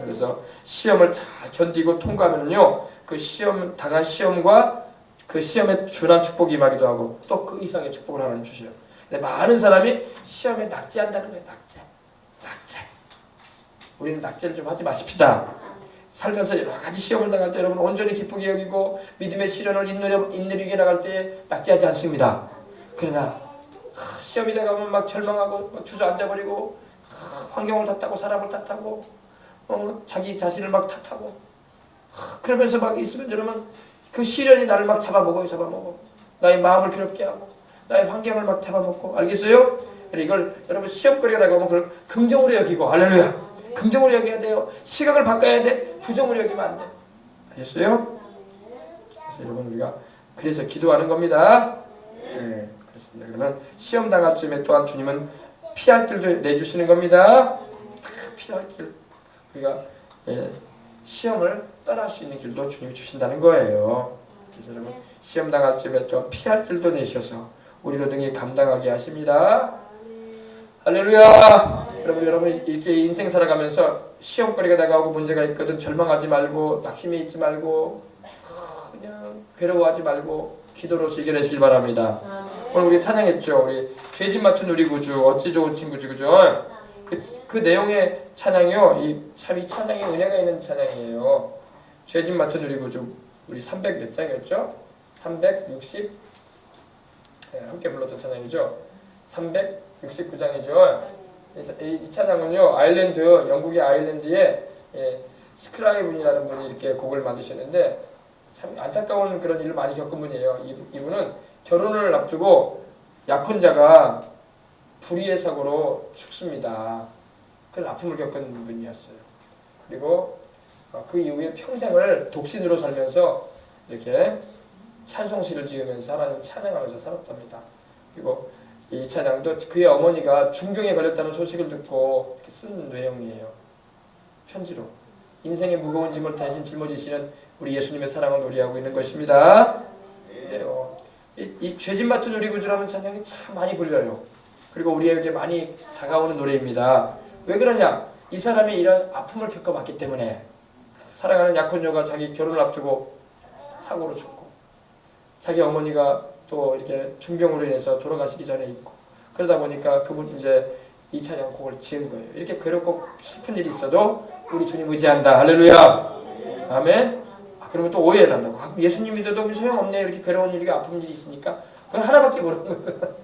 Speaker 1: 그래서 시험을 잘 견디고 통과하면요 그 시험 당한 시험과 그 시험에 준한 축복이 임하기도 하고 또 그 이상의 축복을 하나님 주셔요. 근데 많은 사람이 시험에 낙제한다는 거예요. 낙제. 우리는 낙제를 좀 하지 마십시다. 살면서 여러 가지 시험을 당할 때 여러분 온전히 기쁘게 여기고 믿음의 시련을 인내리게 나갈 때 낙제하지 않습니다. 그러나 시험이 돼가면 막 절망하고 막 주저앉아버리고 환경을 탓하고 사람을 탓하고 자기 자신을 막 탓하고 그러면서 막 있으면 여러분 그 시련이 나를 막 잡아먹어. 나의 마음을 괴롭게 하고 나의 환경을 막 잡아먹고 알겠어요? 이걸 여러분 시험거리가 다가오면 그걸 긍정으로 여기고 할렐루야. 긍정으로 여겨야 돼요. 시각을 바꿔야 돼. 부정으로 여기면 안 돼. 알겠어요? 그래서 여러분 우리가 그래서 기도하는 겁니다. 네, 그렇습니다. 그러면 시험 당할 쯤에 또한 주님은 피할 길도 내주시는 겁니다. 피할 길. 우리가 시험을 떠날 수 있는 길도 주님이 주신다는 거예요. 그래서 여러분 시험 당할 쯤에 또 피할 길도 내셔서 우리로 등이 감당하게 하십니다. 할렐루야. 여러분 이렇게 인생 살아가면서 시험거리가 다가오고 문제가 있거든 절망하지 말고 낙심해 있지 말고 그냥 괴로워하지 말고 기도로서 이겨내시길 바랍니다. 오늘 우리 찬양했죠. 우리 죄짐 맡은 우리 구주 어찌 좋은 친구지 그죠? 그 내용의 찬양이요. 이 찬양에 은혜가 있는 찬양이에요. 죄짐 맡은 우리 구주 우리 300 몇 장이었죠? 360 함께 불렀던 찬양이죠. 369장이죠. 이 찬양은요 영국의 아일랜드에 스크라이 분이라는 분이 이렇게 곡을 만드셨는데 참 안타까운 그런 일을 많이 겪은 분이에요. 이분은 결혼을 앞두고 약혼자가 불의의 사고로 죽습니다. 그런 아픔을 겪은 분이었어요. 그리고 그 이후에 평생을 독신으로 살면서 이렇게 찬송시를 지으면서 하나님 찬양하면서 살았답니다. 그리고 이 찬양도 그의 어머니가 중병에 걸렸다는 소식을 듣고 쓴 내용이에요. 편지로 인생의 무거운 짐을 대신 짊어지시는 우리 예수님의 사랑을 노래하고 있는 것입니다. 이 죄짐 맡은 우리 구주라는 찬양이 참 많이 불려요. 그리고 우리에게 많이 다가오는 노래입니다. 왜 그러냐? 이 사람이 이런 아픔을 겪어봤기 때문에 사랑하는 약혼녀가 자기 결혼을 앞두고 사고로 죽고 자기 어머니가 또 이렇게 중병으로 인해서 돌아가시기 전에 있고 그러다 보니까 그분 이제 이 찬양곡을 지은 거예요. 이렇게 괴롭고 슬픈 일이 있어도 우리 주님 의지한다. 할렐루야. 아멘. 그러면 또 오해를 한다고. 예수님 믿어도 소용없네. 이렇게 괴로운 일이 아픈 일이 있으니까 그건 하나밖에 모르는 거예요.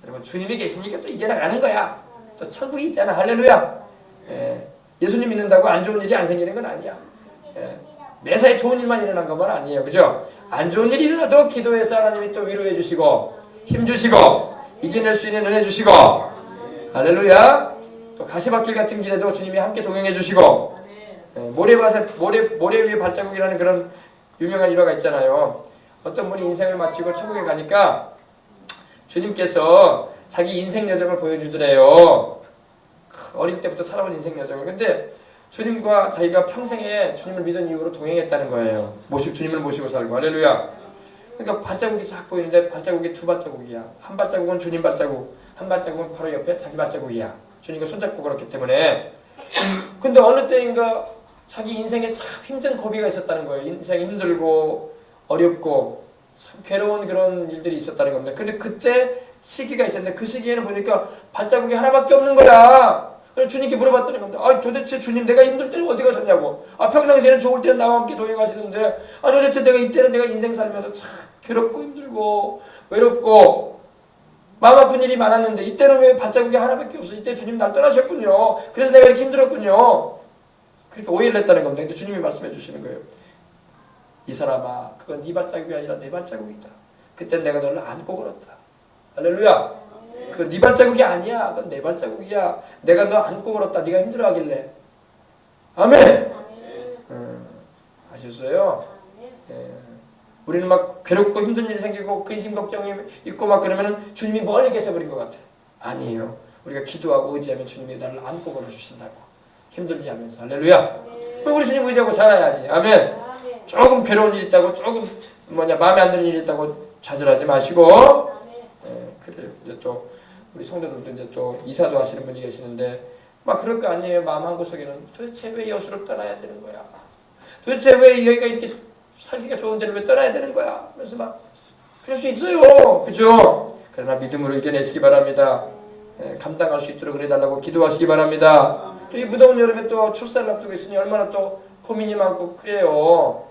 Speaker 1: 여러분 주님이 계시니까 또 이겨나가는 거야. 또 천국이 있잖아. 할렐루야. 예수님 믿는다고 안 좋은 일이 안 생기는 건 아니야. 매사에 좋은 일만 일어난 것만 아니에요. 그죠? 안 좋은 일이 일어나도 기도해서 하나님이 또 위로해 주시고 힘 주시고 이겨낼 수 있는 은혜 주시고 할렐루야. 또 가시밭길 같은 길에도 주님이 함께 동행해 주시고 모래 위에 발자국이라는 그런 유명한 일화가 있잖아요. 어떤 분이 인생을 마치고 천국에 가니까 주님께서 자기 인생 여정을 보여주더래요. 어릴 때부터 살아온 인생 여정을. 근데 주님과 자기가 평생에 주님을 믿은 이후로 동행했다는 거예요. 주님을 모시고 살고. 할렐루야. 그러니까 발자국이 싹 보이는데 발자국이 두 발자국이야. 한 발자국은 주님 발자국, 한 발자국은 바로 옆에 자기 발자국이야. 주님과 손잡고 걸었기 때문에. 근데 어느 때인가 자기 인생에 참 힘든 고비가 있었다는 거예요. 인생이 힘들고 어렵고 참 괴로운 그런 일들이 있었다는 겁니다. 근데 그때 시기가 있었는데 그 시기에는 보니까 발자국이 하나밖에 없는 거야. 그래서 주님께 물어봤더니 겁니다. 도대체 주님 내가 힘들 때는 어디 가셨냐고. 평상시에는 좋을 때는 나와 함께 동행하시는데 도대체 내가 이때는 내가 인생 살면서 참 괴롭고 힘들고 외롭고 마음 아픈 일이 많았는데 이때는 왜 발자국이 하나밖에 없어. 이때 주님 날 떠나셨군요. 그래서 내가 이렇게 힘들었군요. 그렇게 오해를 했다는 겁니다. 근데 주님이 말씀해 주시는 거예요. 이 사람아 그건 네 발자국이 아니라 내 발자국이다. 그때 내가 너를 안고 걸었다. 할렐루야. 그 네 발자국이 아니야. 그건 내 발자국이야. 내가 너 안고 걸었다. 네가 힘들어하길래. 아멘. 아셨어요? 예. 우리는 막 괴롭고 힘든 일이 생기고 근심 걱정이 있고 막 그러면은 주님이 멀리 계셔버린 것 같아. 아니에요. 우리가 기도하고 의지하면 주님이 나를 안고 걸어주신다고. 힘들지 않으면서. 할렐루야. 우리 주님 의지하고 살아야지. 아멘. 조금 괴로운 일이 있다고 조금 마음에 안 드는 일이 있다고 좌절하지 마시고. 예, 그래요. 이제 또 우리 성도들도 이제 또 이사도 하시는 분이 계시는데 막 그럴 거 아니에요. 마음 한구석에는 도대체 왜 여수를 떠나야 되는 거야? 도대체 왜 여기가 이렇게 살기가 좋은 데를 왜 떠나야 되는 거야? 그래서 막 그럴 수 있어요. 그죠? 그러나 믿음으로 이겨내시기 바랍니다. 예, 감당할 수 있도록 그래달라고 기도하시기 바랍니다. 또 이 무더운 여름에 또 출산을 앞두고 있으니 얼마나 또 고민이 많고 그래요.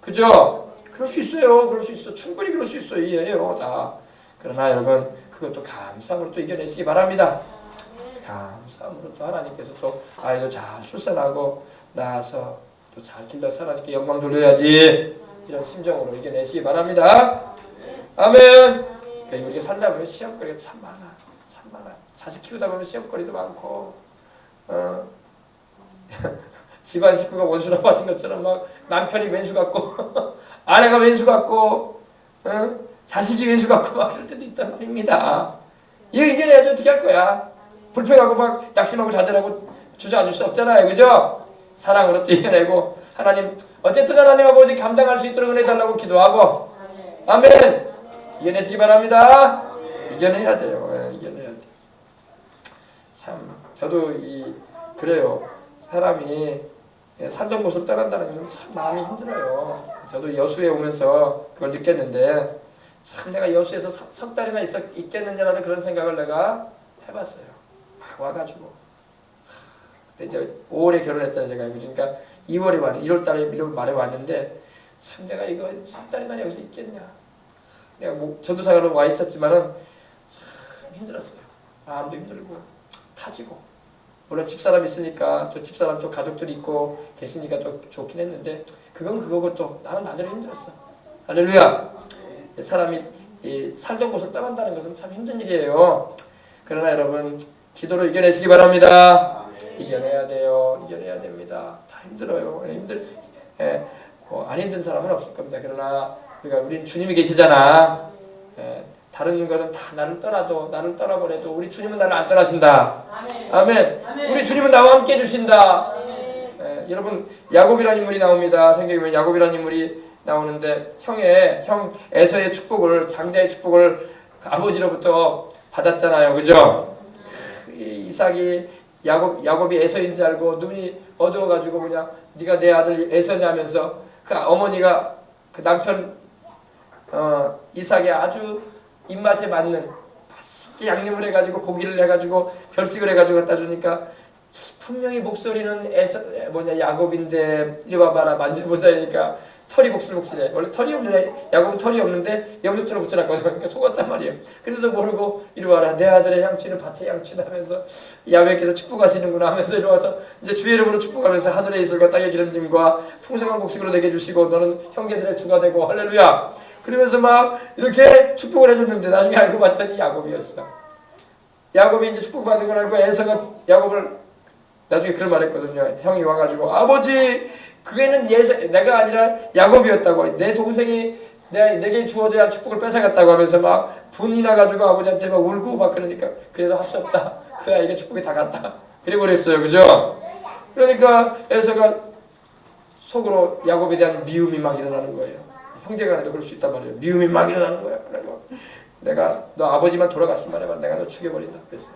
Speaker 1: 그죠? 그럴 수 있어요. 그럴 수 있어. 충분히 그럴 수 있어요. 이해해요. 다. 그러나 여러분 그것도 감사함으로 또 이겨내시기 바랍니다. 감사함으로 또 하나님께서 또 아이도 잘 출산하고 낳아서 또 잘 길러서 하나님께 영광 돌려야지. 이런 심정으로 이겨내시기 바랍니다. 아멘. 그러니까 우리가 살다 보면 시험거리가 참 많아. 참 많아. 자식 키우다 보면 시험거리도 많고 집안 식구가 원수라고 하신 것처럼 막 남편이 왼수 같고 아내가 왼수 같고 자식이 왼수 같고 막 그럴 때도 있단 말입니다. 이거 이겨내야지. 어떻게 할 거야? 불평하고 막 낙심하고 좌절하고 주저앉을 수 없잖아요. 그죠? 사랑으로 또 이겨내고 하나님 어쨌든 하나님 아버지 감당할 수 있도록 은혜달라고 기도하고 아멘. 이겨내시기 바랍니다. 이겨내야 돼요. 네, 이겨내야 돼. 참 저도 그래요. 사람이 살던 곳을 떠난다는 것은 참 마음이 힘들어요. 저도 여수에 오면서 그걸 느꼈는데 참 내가 여수에서 석 달이나 있겠느냐라는 그런 생각을 내가 해봤어요. 막 와가지고 그때 이제 5월에 결혼했잖아요. 제가 그러니까 2월에 1월 달에 1월 말에 왔는데 참 내가 이거 석 달이나 여기서 있겠냐. 내가 뭐 전도사로 와 있었지만은 참 힘들었어요. 마음도 힘들고 타지고. 물론 집사람 있으니까 또 집사람 또 가족들이 있고 계시니까 또 좋긴 했는데 그건 그거고 또 나는 나대로 힘들었어. 할렐루야. 사람이 살던 곳을 떠난다는 것은 참 힘든 일이에요. 그러나 여러분 기도로 이겨내시기 바랍니다. 이겨내야 돼요. 이겨내야 됩니다. 다 힘들어요. 안 힘든 사람은 없을 겁니다. 그러나 우린 주님이 계시잖아. 다른 거는 다 나를 떠나버려도 우리 주님은 나를 안 떠나신다. 아멘. 우리 주님은 나와 함께 해주신다. 여러분 야곱이라는 인물이 나옵니다. 성경에 보면 야곱이라는 인물이 나오는데 형 에서의 축복을 장자의 축복을 아버지로부터 받았잖아요. 그죠? 이삭이 야곱이 에서인 줄 알고 눈이 어두워가지고 그냥 네가 내 아들 에서냐면서 그 어머니가 그 남편 이삭이 아주 입맛에 맞는 맛있게 양념을 해가지고 고기를 해가지고 별식을 해가지고 갖다 주니까 분명히 목소리는 야곱인데 이리 와봐라 만져보자 하니까 털이 복슬복슬해. 원래 털이 없는 야곱은 털이 없는데 염소처럼 붙여놨거든. 그러니까 속았단 말이에요. 그래도 모르고 이리 와라 내 아들의 향취는 밭의 향취다 하면서 야훼께서 축복하시는구나 하면서 이리 와서 이제 주의 이름으로 축복하면서 하늘의 이슬과 땅의 기름짐과 풍성한 곡식으로 내게 주시고 너는 형제들의 주가 되고 할렐루야. 그러면서 막 이렇게 축복을 해줬는데 나중에 알고 봤더니 야곱이었어. 야곱이 이제 축복받은 걸 알고 에서가 야곱을 나중에 그런 말 했거든요. 형이 와가지고 아버지 그게는 내가 아니라 야곱이었다고. 내 동생이 내게 주어져야 할 축복을 뺏어갔다고 하면서 막 분이 나가지고 아버지한테 막 울고 막 그러니까 그래도 할 수 없다. 그 아이가 축복이 다 갔다. 그래 버렸어요. 그죠? 그러니까 에서가 속으로 야곱에 대한 미움이 막 일어나는 거예요. 형제간에도 그럴 수 있단 말이에요. 미움이 막 일어나는 거야. 그래서 내가 너 아버지만 돌아갔으면 말해봐. 내가 너 죽여버린다. 그랬어요.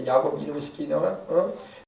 Speaker 1: 야곱 이놈의 새끼 너